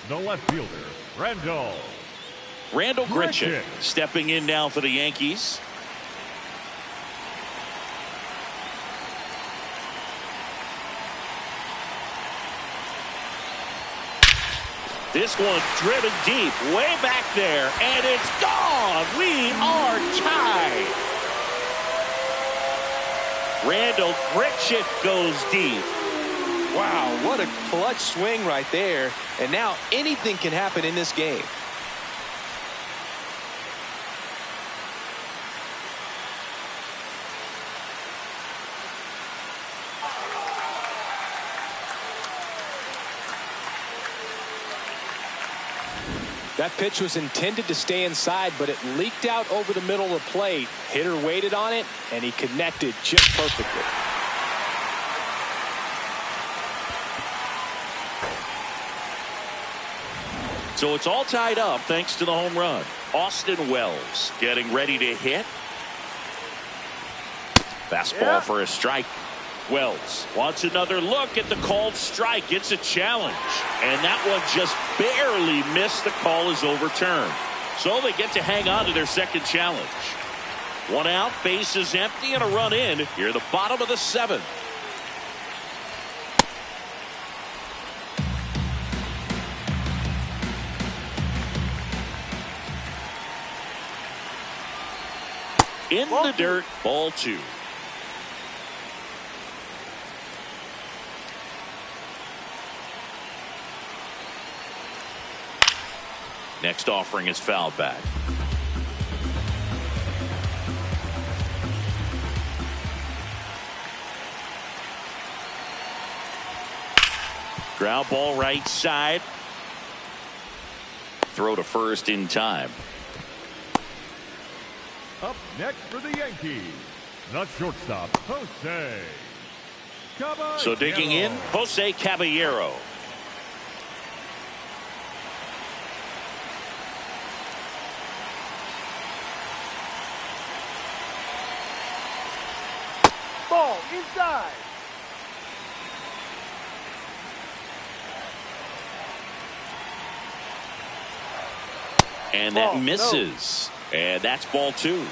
the left fielder, Randall Grichuk Grichuk. stepping in now for the Yankees. This one driven deep, way back there, and it's gone. We are tied. Randall Grichuk goes deep. Wow, what a clutch swing right there. And now anything can happen in this game. That pitch was intended to stay inside, but it leaked out over the middle of the plate. Hitter waited on it, and he connected just perfectly. So it's all tied up thanks to the home run. Austin Wells getting ready to hit. Fastball for a strike. Wells wants another look at the called strike. It's a challenge, and that one just barely missed. The call is overturned, so they get to hang on to their second challenge. One out, base is empty, and a run in here at the bottom of the 7th. In the dirt, ball 2. Next offering is fouled back. Ground ball right side. Throw to first in time. Up next for the Yankees, the shortstop, Jose Caballero. So digging in, Jose Caballero. Ball inside. And that misses. And that's ball 2.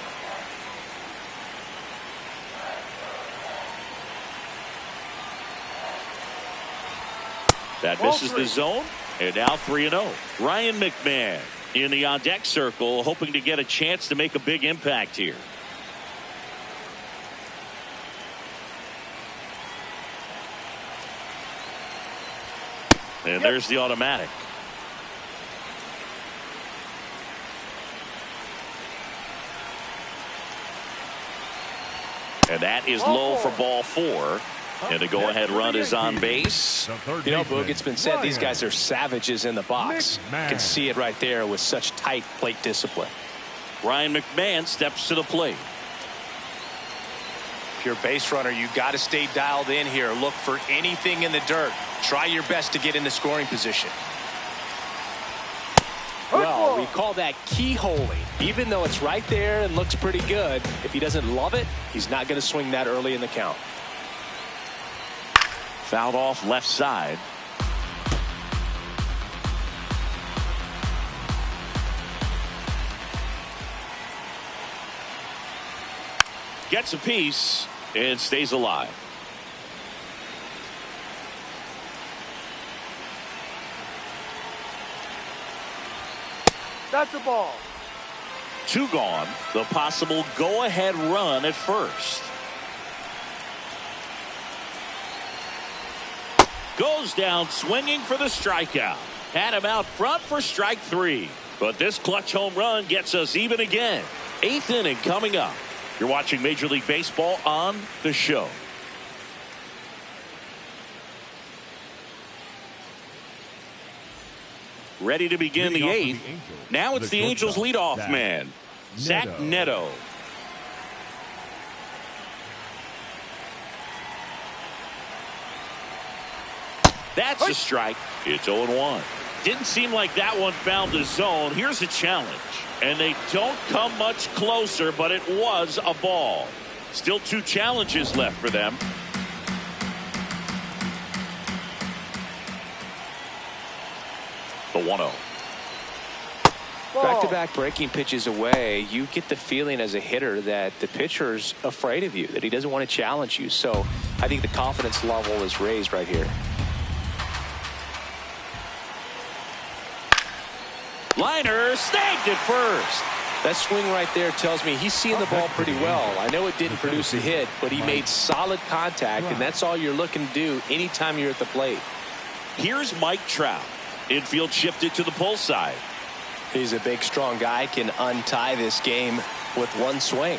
That misses the zone. And now 3-0. Ryan McMahon in the on-deck circle, hoping to get a chance to make a big impact here. And there's the automatic. And that is low for ball 4. And the go-ahead run is on base. You know, Boog, it's been said these guys are savages in the box. You can see it right there with such tight plate discipline. Ryan McMahon steps to the plate. If you're a base runner, you got to stay dialed in here. Look for anything in the dirt. Try your best to get into scoring position. Well, we call that keyholing. Even though it's right there and looks pretty good, if he doesn't love it, he's not going to swing that early in the count. Fouled off left side. Gets a piece and stays alive. That's a ball. 2 gone. The possible go-ahead run at first. Goes down swinging for the strikeout. Had him out front for strike 3. But this clutch home run gets us even again. 8th inning coming up. You're watching Major League Baseball on The Show. Ready to begin the 8th. Now it's the Angels leadoff man, Zach Neto. That's a strike. It's 0-1. Didn't seem like that one found the zone. Here's a challenge. And they don't come much closer, but it was a ball. Still 2 challenges left for them. The 1-0. Back-to-back breaking pitches away, you get the feeling as a hitter that the pitcher's afraid of you, that he doesn't want to challenge you. So I think the confidence level is raised right here. Liner snagged it first. That swing right there tells me he's seeing the ball pretty well. I know it didn't produce a hit, but he made solid contact, and that's all you're looking to do anytime you're at the plate. Here's Mike Trout. Infield shifted to the pull side. He's a big, strong guy, can untie this game with one swing.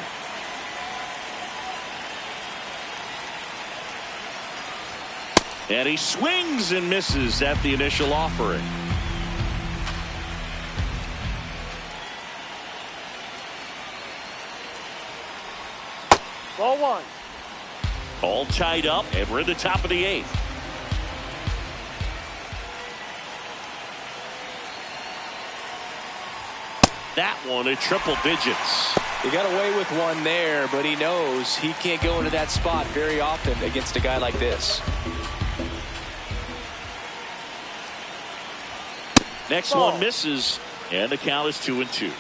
And he swings and misses at the initial offering. Ball 1. All tied up, and we're at the top of the 8th. That one at triple digits. He got away with one there, but he knows he can't go into that spot very often against a guy like this. Next one misses, and the count is 2-2.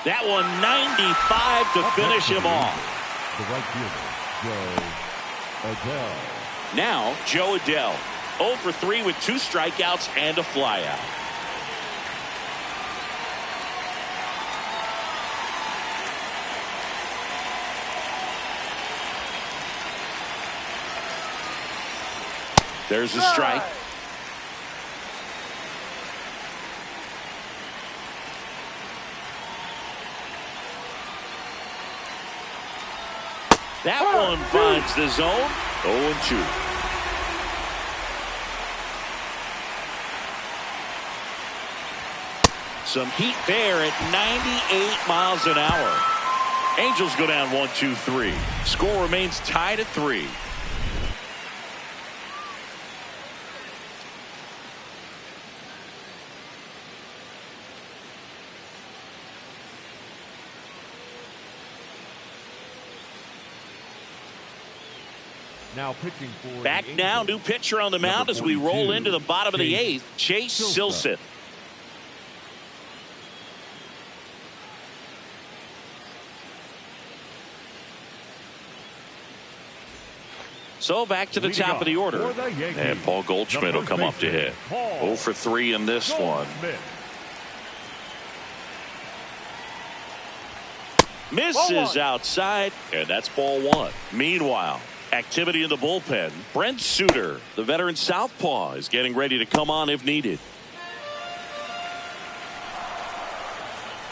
That one 95 to finish him off. The right fielder, Joe Adele. Now, Joe Adele, 0 for 3 with 2 strikeouts and a flyout. There's a strike. That one finds the zone. 0-2. Some heat there at 98 miles an hour. Angels go down 1-2-3. Score remains tied at 3. Now pitching for back now, new pitcher on the mound as we roll into the bottom of the 8th. Chase Silseth. So back to the top of the order. And Paul Goldschmidt will come up to hit. 0 for 3 in this one. Misses outside, and that's ball 1. Meanwhile, activity in the bullpen. Brent Suter, the veteran southpaw, is getting ready to come on if needed.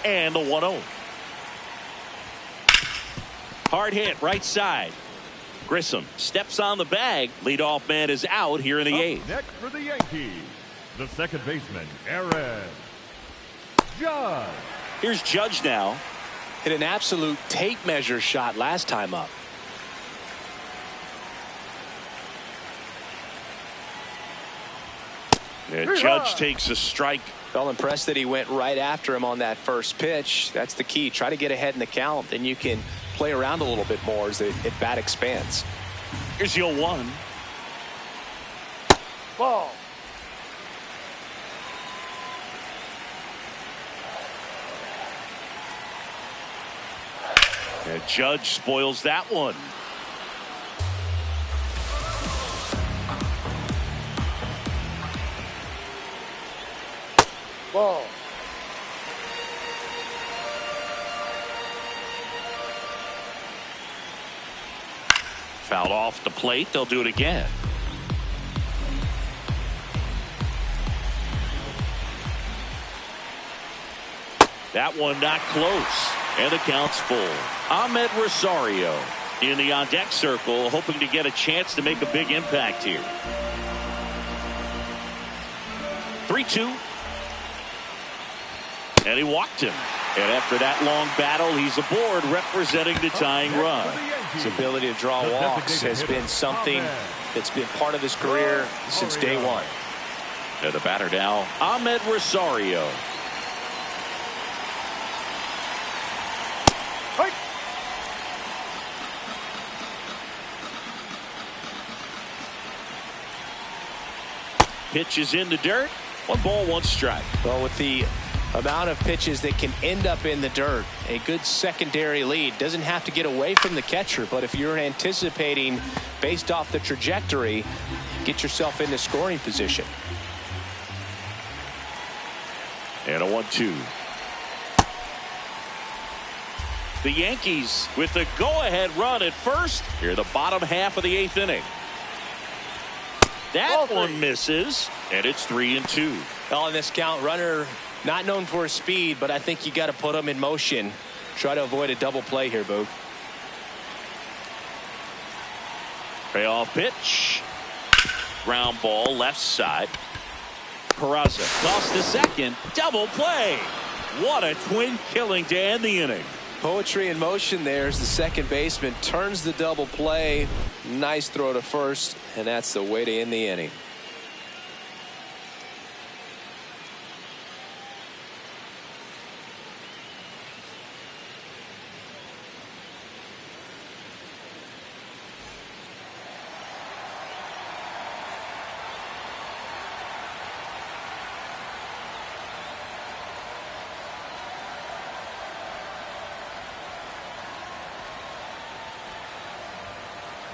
And the 1-0. Hard hit, right side. Grissom steps on the bag. Leadoff man is out here in the 8th. Next for the Yankees, the second baseman, Aaron Judge. Here's Judge now. Hit an absolute tape measure shot last time up. And Judge takes a strike. Felt impressed that he went right after him on that first pitch. That's the key. Try to get ahead in the count. Then you can play around a little bit more as the at-bat expands. Here's your 1. Ball. And Judge spoils that one. Ball. Fouled off the plate. They'll do it again. That one not close. And the count's full. Ahmed Rosario in the on-deck circle, hoping to get a chance to make a big impact here. 3-2. And he walked him. And after that long battle, he's aboard representing the tying run. His ability to draw walks has been something that's been part of his career since day one. And the batter now, Ahmed Rosario. Pitch is in the dirt. 1 ball, 1 strike. Well, with the amount of pitches that can end up in the dirt, a good secondary lead. Doesn't have to get away from the catcher, but if you're anticipating based off the trajectory, get yourself into scoring position. And a 1-2. The Yankees with the go-ahead run at first here, the bottom half of the 8th inning. That one misses, and it's 3-2. Well, in this count, runner not known for his speed, but I think you got to put him in motion. Try to avoid a double play here, Boog. Payoff pitch. Ground ball left side. Peraza tossed to second. Double play. What a twin killing to end the inning. Poetry in motion there as the second baseman turns the double play. Nice throw to first, and that's the way to end the inning.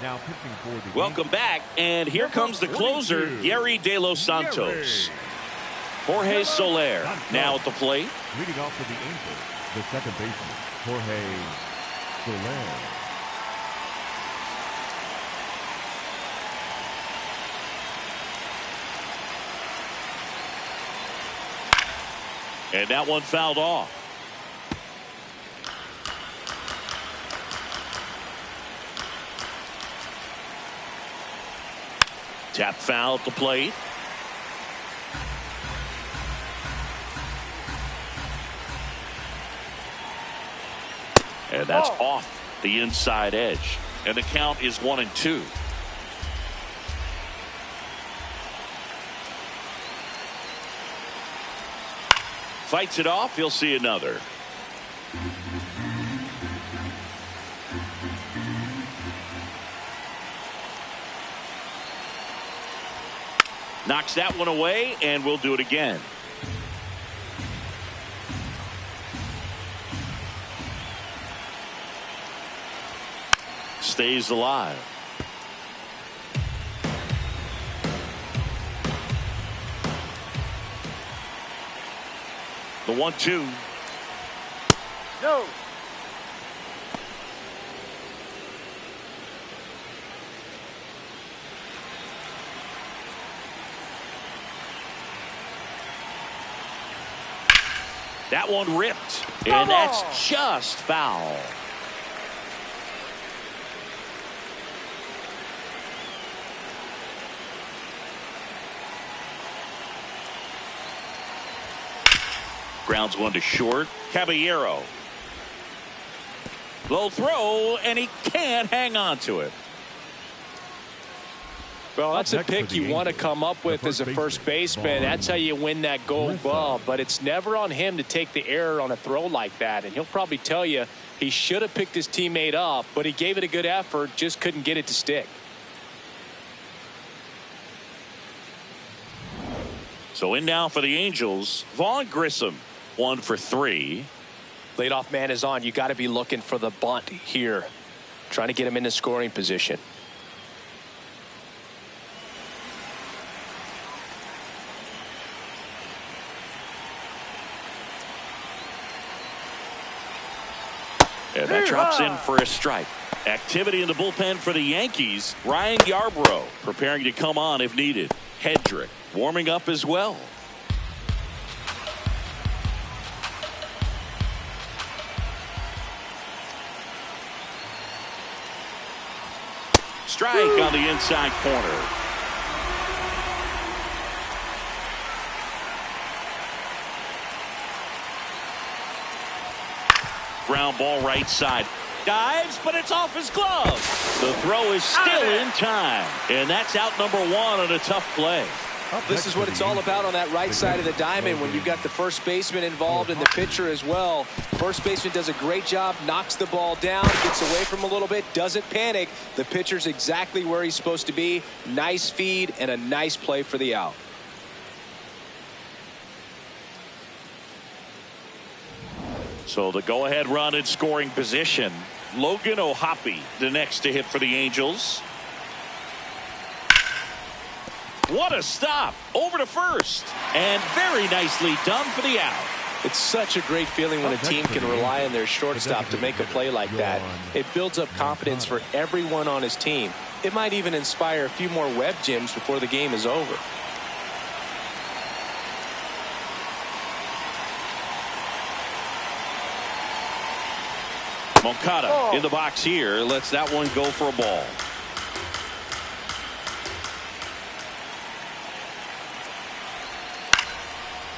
Now pitching for the Welcome back, and here comes the closer, Gary De Los Santos. Jorge Soler now at the plate. Leading off for the Angels, the second baseman, Jorge Soler. And that one fouled off. Tap foul at the plate. And that's off the inside edge. And the count is 1-2. Fights it off. He'll see another. Knocks that one away, and we'll do it again. Stays alive. The 1-2. No. That one ripped, and that's just foul. Grounds one to short. Caballero. Low throw, and he can't hang on to it. Well, that's a pick you want to come up with as a first baseman. That's how you win that gold glove. But it's never on him to take the error on a throw like that. And he'll probably tell you he should have picked his teammate up, but he gave it a good effort, just couldn't get it to stick. So in now for the Angels, Vaughn Grissom, 1 for 3. Leadoff man is on. You got to be looking for the bunt here, trying to get him into scoring position. And that drops in for a strike. Activity in the bullpen for the Yankees. Ryan Yarbrough preparing to come on if needed. Hedrick warming up as well. Strike on the inside corner. Ground ball right side. Dives, but it's off his glove. The throw is still in time. And that's out number 1 on a tough play. This is what it's all about on that right side of the diamond when you've got the first baseman involved and the pitcher as well. First baseman does a great job, knocks the ball down, gets away from him a little bit, doesn't panic. The pitcher's exactly where he's supposed to be. Nice feed and a nice play for the out. So the go-ahead run in scoring position. Logan O'Hoppe, the next to hit for the Angels. What a stop. Over to first. And very nicely done for the out. It's such a great feeling when a team can rely on their shortstop to make a play like that. It builds up confidence for everyone on his team. It might even inspire a few more web gyms before the game is over. Moncada in the box here. Lets that one go for a ball.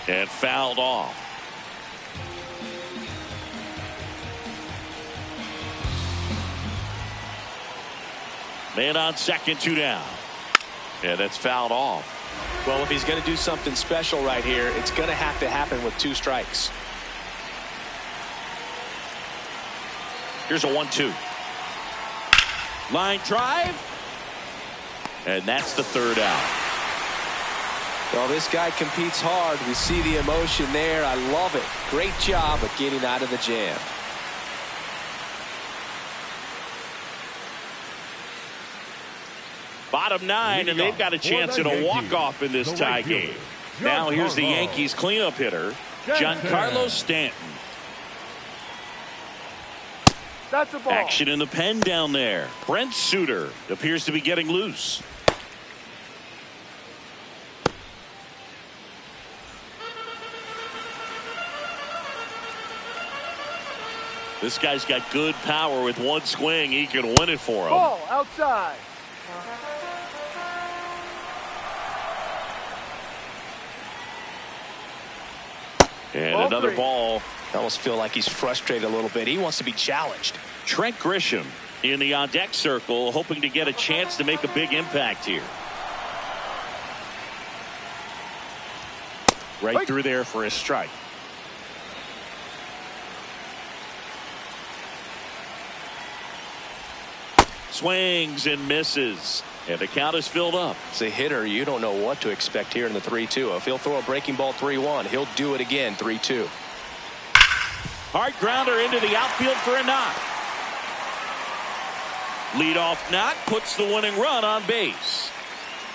And fouled off. Man on second, 2 down. And that's fouled off. Well, if he's going to do something special right here, it's going to have to happen with 2 strikes. Here's a 1-2. Line drive. And that's the 3rd out. Well, this guy competes hard. We see the emotion there. I love it. Great job of getting out of the jam. bottom 9, and they've got a chance at a walk-off in this tie game. Now here's the Yankees cleanup hitter, Giancarlo Stanton. That's a ball. Action in the pen down there. Brent Suter appears to be getting loose. This guy's got good power. With one swing, he can win it for him. Ball outside. And Ball another 3. ball. I almost feel like he's frustrated a little bit. He wants to be challenged. Trent Grisham in the on-deck circle, hoping to get a chance to make a big impact here. Right through there for a strike. Swings and misses, and the count is filled up. As a hitter, you don't know what to expect here in the 3-2. If he'll throw a breaking ball 3-1, he'll do it again 3-2. Hard grounder into the outfield for a knock. Leadoff knock puts the winning run on base.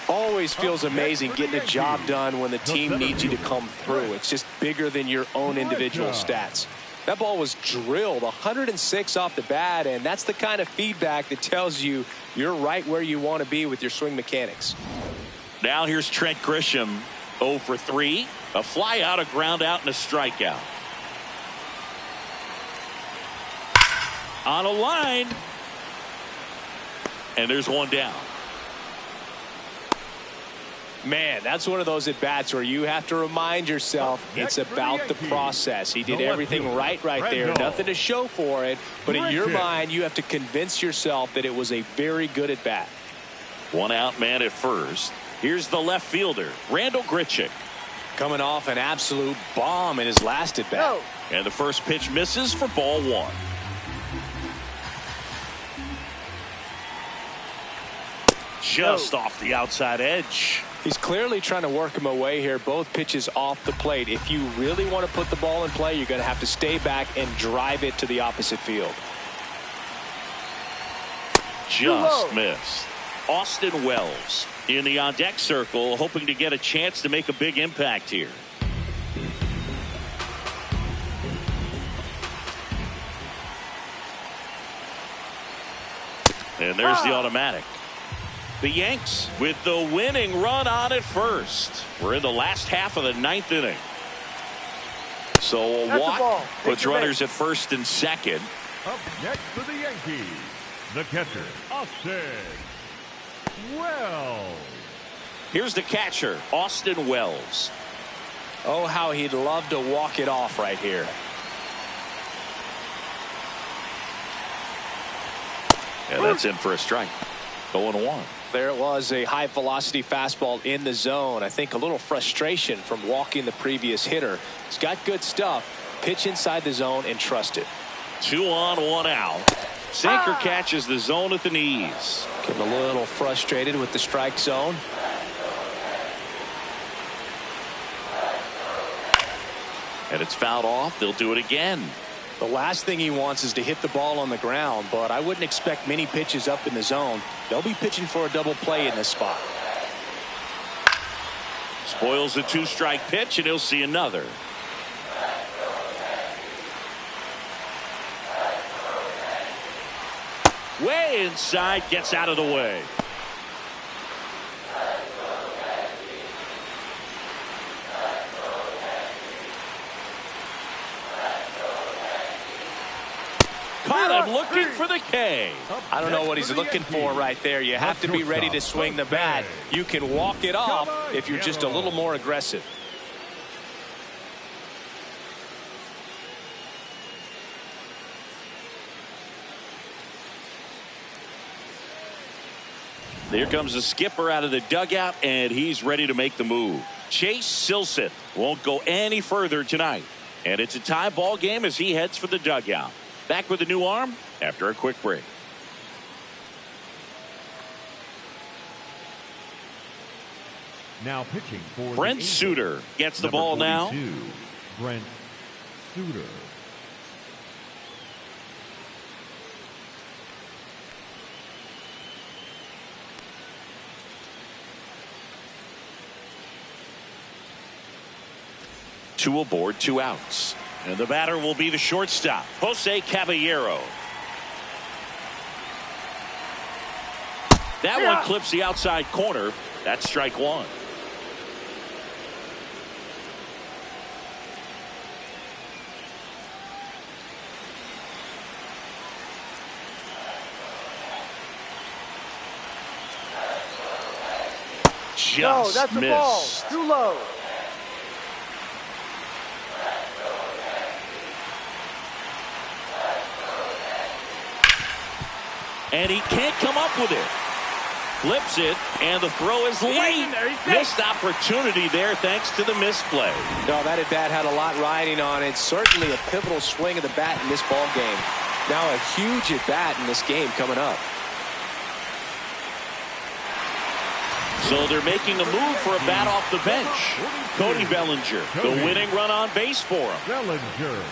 Always feels amazing getting a job done when the team needs you to come through. It's just bigger than your own individual stats. That ball was drilled 106 off the bat, and that's the kind of feedback that tells you you're right where you want to be with your swing mechanics. Now here's Trent Grisham, 0 for 3. A fly out, a ground out, and a strikeout. On a line. And there's one down. Man, that's one of those at-bats where you have to remind yourself it's about the process. He did everything right there. Nothing to show for it. But in your mind, you have to convince yourself that it was a very good at-bat. One out man at first. Here's the left fielder, Randall Grichuk. Coming off an absolute bomb in his last at-bat. No. And the first pitch misses for ball 1. Just off the outside edge. He's clearly trying to work him away here. Both pitches off the plate. If you really want to put the ball in play, you're going to have to stay back and drive it to the opposite field. Just missed. Austin Wells in the on-deck circle, hoping to get a chance to make a big impact here. And there's the automatic. The Yanks with the winning run on at first. We're in the last half of the 9th inning. So a walk puts runners at first and second. Up next for the Yankees, the catcher, Austin Wells. Here's the catcher, Austin Wells. Oh, how he'd love to walk it off right here. And that's in for a strike. 0-1. There it was, a high velocity fastball in the zone. I think a little frustration from walking the previous hitter. He's got good stuff. Pitch inside the zone and trust it. 2 on, 1 out. Sinker catches the zone at the knees. Getting a little frustrated with the strike zone. And it's fouled off. They'll do it again. The last thing he wants is to hit the ball on the ground, but I wouldn't expect many pitches up in the zone. They'll be pitching for a double play in this spot. Spoils the 2-strike pitch, and he'll see another. Way inside, gets out of the way. Caught him looking for the K. I don't know what he's looking for right there. You have to be ready to swing the bat. You can walk it off if you're just a little more aggressive. Here comes the skipper out of the dugout, and he's ready to make the move. Chase Silseth won't go any further tonight. And it's a tie ball game as he heads for the dugout. Back with a new arm after a quick break. Now pitching for Brent the Suter gets the number ball now. 42, Brent Suter. 2 aboard, 2 outs. And the batter will be the shortstop, Jose Caballero. That one clips the outside corner. That's strike 1. No, Just that's a missed. ball. Too low. And he can't come up with it. Flips it, and the throw is late. Missed opportunity there thanks to the misplay. No, that at-bat had a lot riding on it. Certainly a pivotal swing of the bat in this ball game. Now a huge at-bat in this game coming up. So they're making a move for a bat off the bench. Cody Bellinger, the winning run on base for him. Bellinger.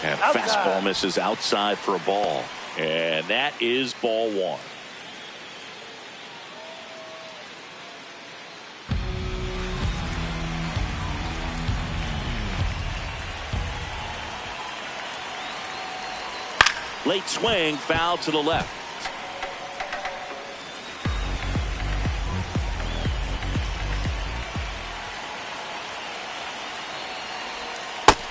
And fastball misses outside for a ball. And that is ball 1. Late swing, foul to the left.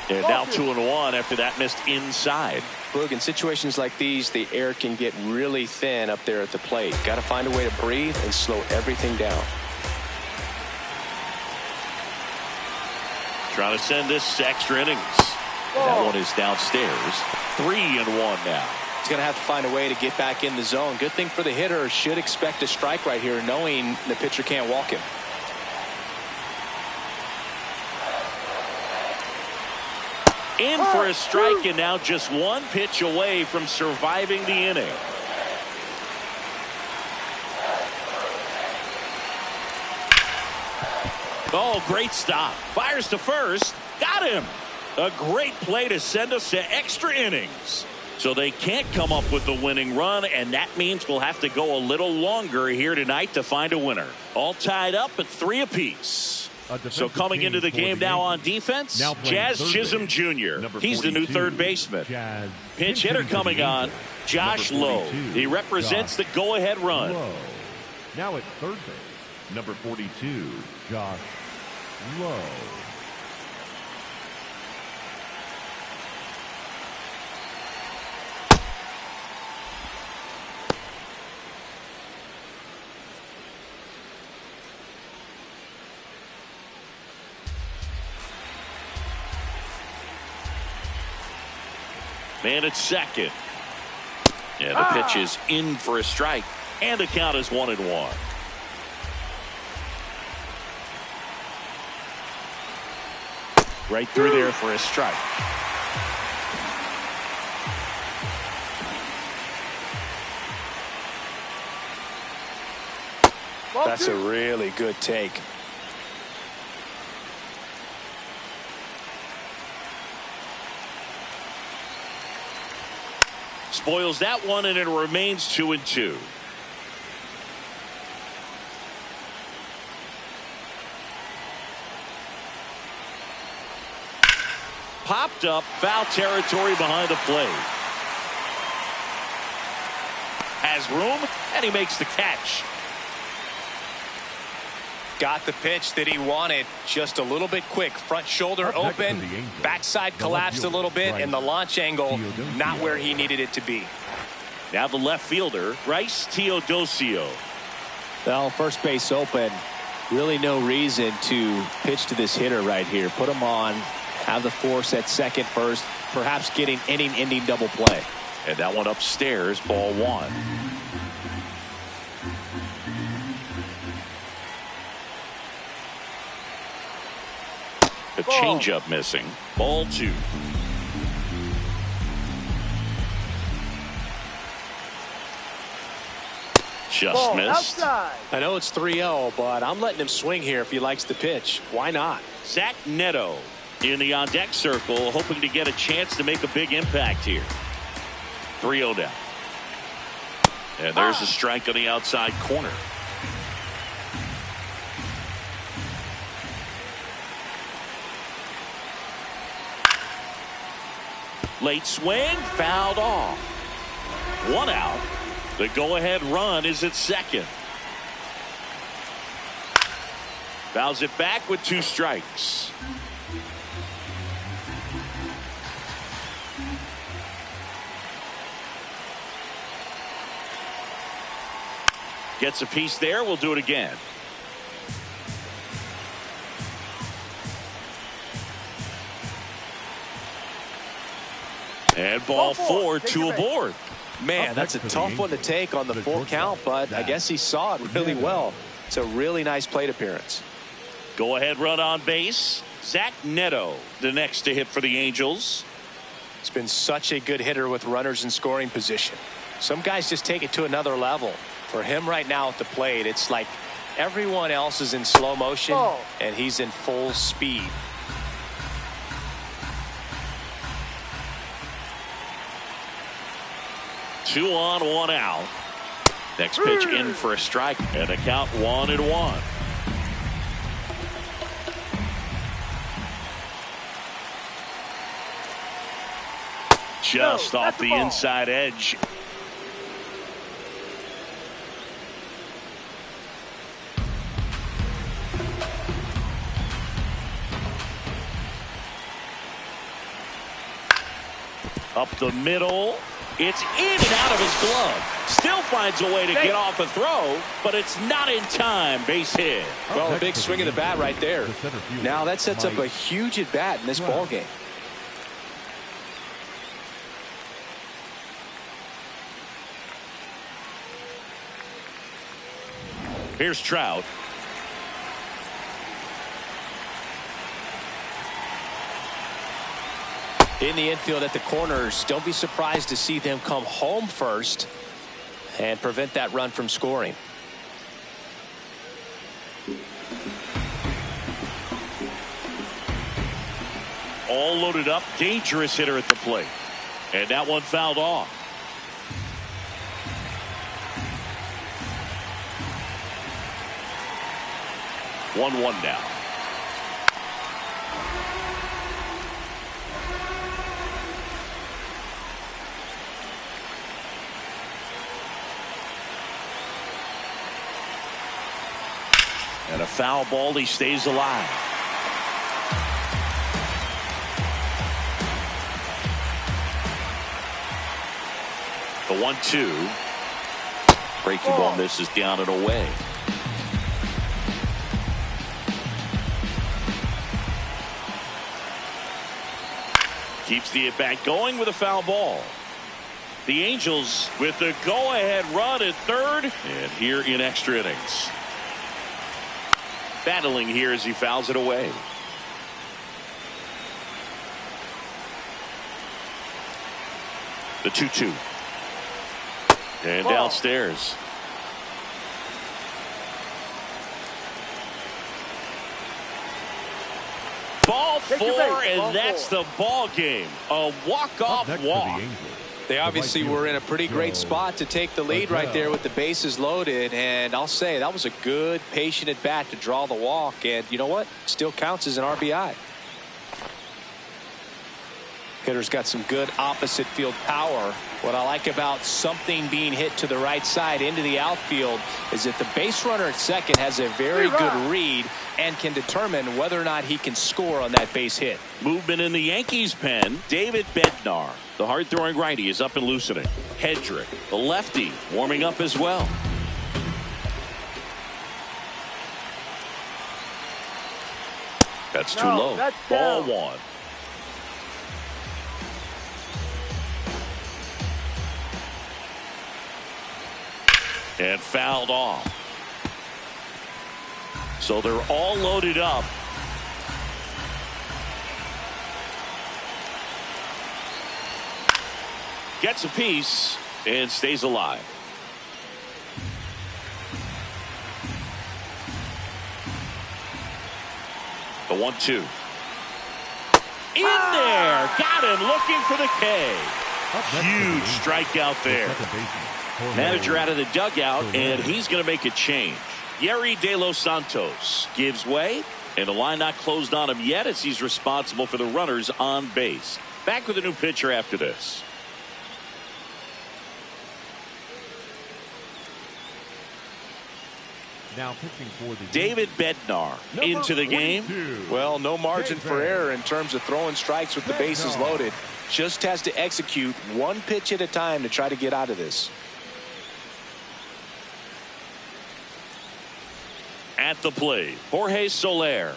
And now 2-1 after that missed inside. Boog, in situations like these, the air can get really thin up there at the plate. Got to find a way to breathe and slow everything down. Trying to send this to extra innings. That one is downstairs. 3-1 now. He's going to have to find a way to get back in the zone. Good thing for the hitter. Should expect a strike right here, knowing the pitcher can't walk him. In for a strike, and now just 1 pitch away from surviving the inning. Oh, great stop. Fires to first. Got him. A great play to send us to extra innings. So they can't come up with the winning run, and that means we'll have to go a little longer here tonight to find a winner. All tied up at 3 apiece. So coming into the game now on defense, Jazz Chisholm Jr. He's the new third baseman. Pinch hitter coming on, Josh Lowe. He represents the go-ahead run. Now at third base, number 42, Josh Lowe. Man at second. Yeah, the pitch is in for a strike, and the count is 1-1. Right through there for a strike. That's a really good take. Spoils that one, and it remains 2-2. Popped up, foul territory behind the plate. Has room, and he makes the catch. Got the pitch that he wanted, just a little bit quick. Front shoulder open, backside collapsed a little bit, and the launch angle not where he needed it to be. Now the left fielder, Bryce Teodosio. Well, first base open. Really no reason to pitch to this hitter right here. Put him on, have the force at second first, perhaps getting inning-ending double play. And that one upstairs, ball 1. A changeup missing. Ball 2. Just missed. Outside. I know it's 3-0, but I'm letting him swing here if he likes the pitch. Why not? Zach Neto in the on-deck circle, hoping to get a chance to make a big impact here. 3-0 down. And there's a strike on the outside corner. Late swing, fouled off. 1 out. The go-ahead run is at second. Fouls it back with 2 strikes. Gets a piece there. We'll do it again. And ball 4, 2 aboard. Man, that's a tough one to take on the full count, but I guess he saw it really well. It's a really nice plate appearance. Go ahead run on base. Zach Neto, the next to hit for the Angels. He's been such a good hitter with runners in scoring position. Some guys just take it to another level. For him right now at the plate, it's like everyone else is in slow motion and he's in full speed. Two on, 1 out. Next pitch in for a strike and a count 1-1. Just off the inside edge. Up the middle. It's in and out of his glove. Still finds a way to get off a throw, but it's not in time. Base hit. Well, a big swing of the bat right there. Now that sets up a huge at bat in this ball game. Here's Trout. In the infield at the corners, don't be surprised to see them come home first and prevent that run from scoring. All loaded up, dangerous hitter at the plate. And that one fouled off. One now. And a foul ball, he stays alive. The 1-2. Breaking ball misses down and away. Keeps the at-bat going with a foul ball. The Angels with the go-ahead run at third and here in extra innings. Battling here as he fouls it away. The 2-2. And downstairs. Ball 4, and that's the ball game. A walk-off walk. They obviously were in a pretty great spot to take the lead right there with the bases loaded, and I'll say that was a good patient at bat to draw the walk, and you know what, still counts as an RBI. Hitter's got some good opposite field power. What I like about something being hit to the right side into the outfield is that the base runner at second has a very good read and can determine whether or not he can score on that base hit. Movement in the Yankees pen. David Bednar, the hard-throwing righty, is up and loosening. Hedrick, the lefty, warming up as well. That's too low. Ball 1. And fouled off. So they're all loaded up. Gets a piece and stays alive. The 1-2. In there. Got him looking for the K. Huge strikeout there. Manager out of the dugout, and he's going to make a change. Yeri De Los Santos gives way, and the line not closed on him yet as he's responsible for the runners on base. Back with a new pitcher after this. Now pitching for the David Bednar into the game. Well, no margin for error in terms of throwing strikes with the bases loaded. Just has to execute one pitch at a time to try to get out of this. At the plate, Jorge Soler.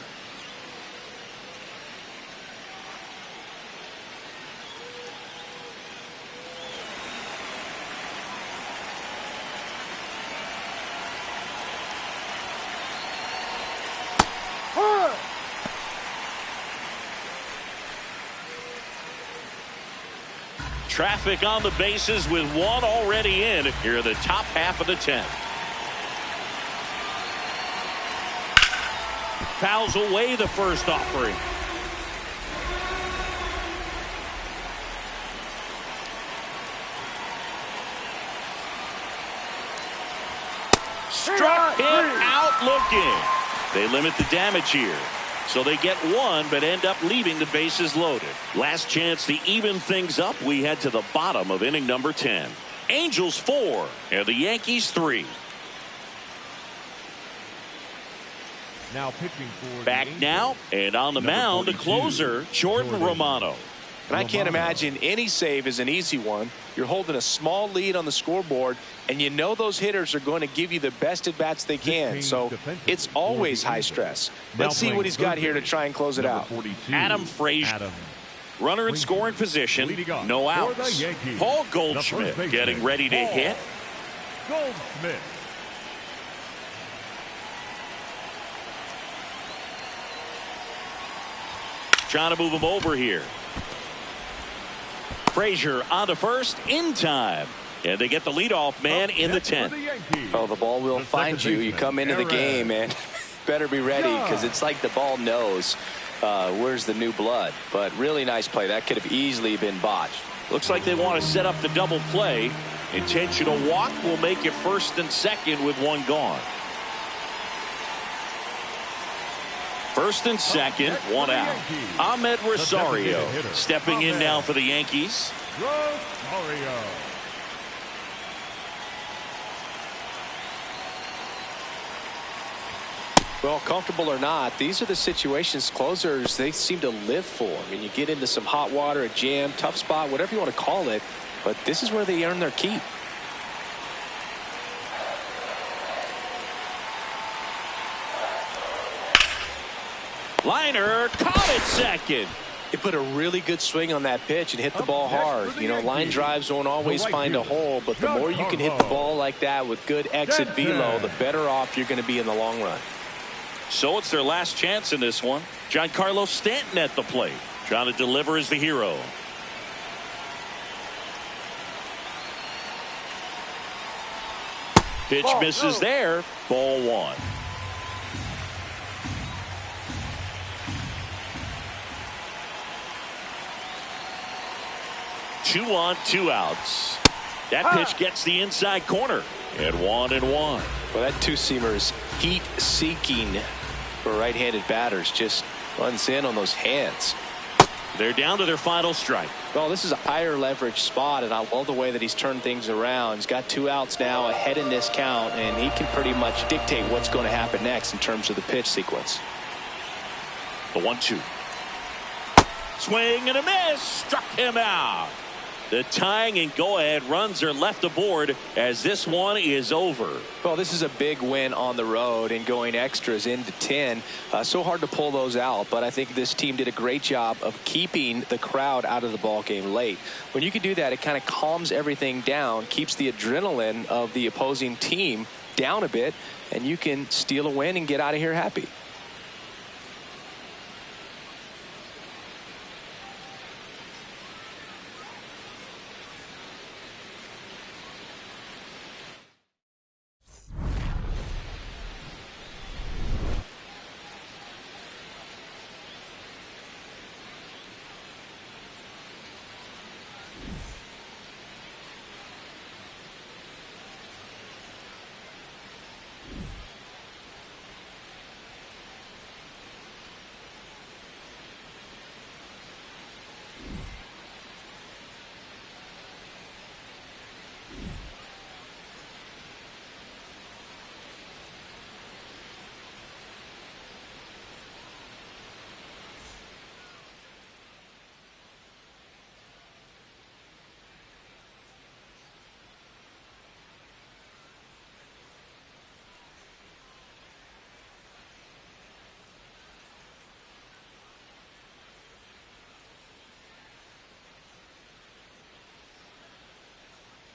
Traffic on the bases with one already in here in the top half of the 10th. Fouls away the first offering. Struck him out looking. They limit the damage here. So they get one, but end up leaving the bases loaded. Last chance to even things up. We head to the bottom of inning number 10. Angels 4 and the Yankees 3. Now pitching for back now and on the mound, the closer, Jordan Romano. And I can't imagine any save is an easy one. You're holding a small lead on the scoreboard, and you know those hitters are going to give you the best at bats they can. So it's always high stress. Let's see what he's got here to try and close it out. Adam Frazier. Runner in scoring position. No outs. Paul Goldschmidt getting ready to hit. Goldschmidt. Trying to move him over here. Frazier on to first in time. And they get the leadoff man in the 10th. Oh, the ball will find you. You come into the game and better be ready because it's like the ball knows where's the new blood. But really nice play. That could have easily been botched. Looks like they want to set up the double play. Intentional walk will make it first and second with one gone. First and second, one out. Ahmed Rosario stepping in now for the Yankees. Rosario. Well, comfortable or not, these are the situations closers they seem to live for. I mean, you get into some hot water, a jam, tough spot, whatever you want to call it, but this is where they earn their keep. Liner caught it second. He put a really good swing on that pitch and hit the ball hard. You know, line drives won't always find a hole, but the more you can hit the ball like that with good exit velo, the better off you're going to be in the long run. So it's their last chance in this one. Giancarlo Stanton at the plate, trying to deliver as the hero. Pitch misses there. Ball one. Two on, two outs. That pitch gets the inside corner. And 1-1. Well, that two-seamer is heat-seeking for right-handed batters. Just runs in on those hands. They're down to their final strike. Well, this is a higher leverage spot, and I love the way that he's turned things around. He's got 2 outs now ahead in this count, and he can pretty much dictate what's going to happen next in terms of the pitch sequence. The 1-2. Swing and a miss. Struck him out. The tying and go-ahead runs are left aboard as this one is over. Well, this is a big win on the road and going extras into 10. So hard to pull those out, but I think this team did a great job of keeping the crowd out of the ball game late. When you can do that, it kind of calms everything down, keeps the adrenaline of the opposing team down a bit, and you can steal a win and get out of here happy.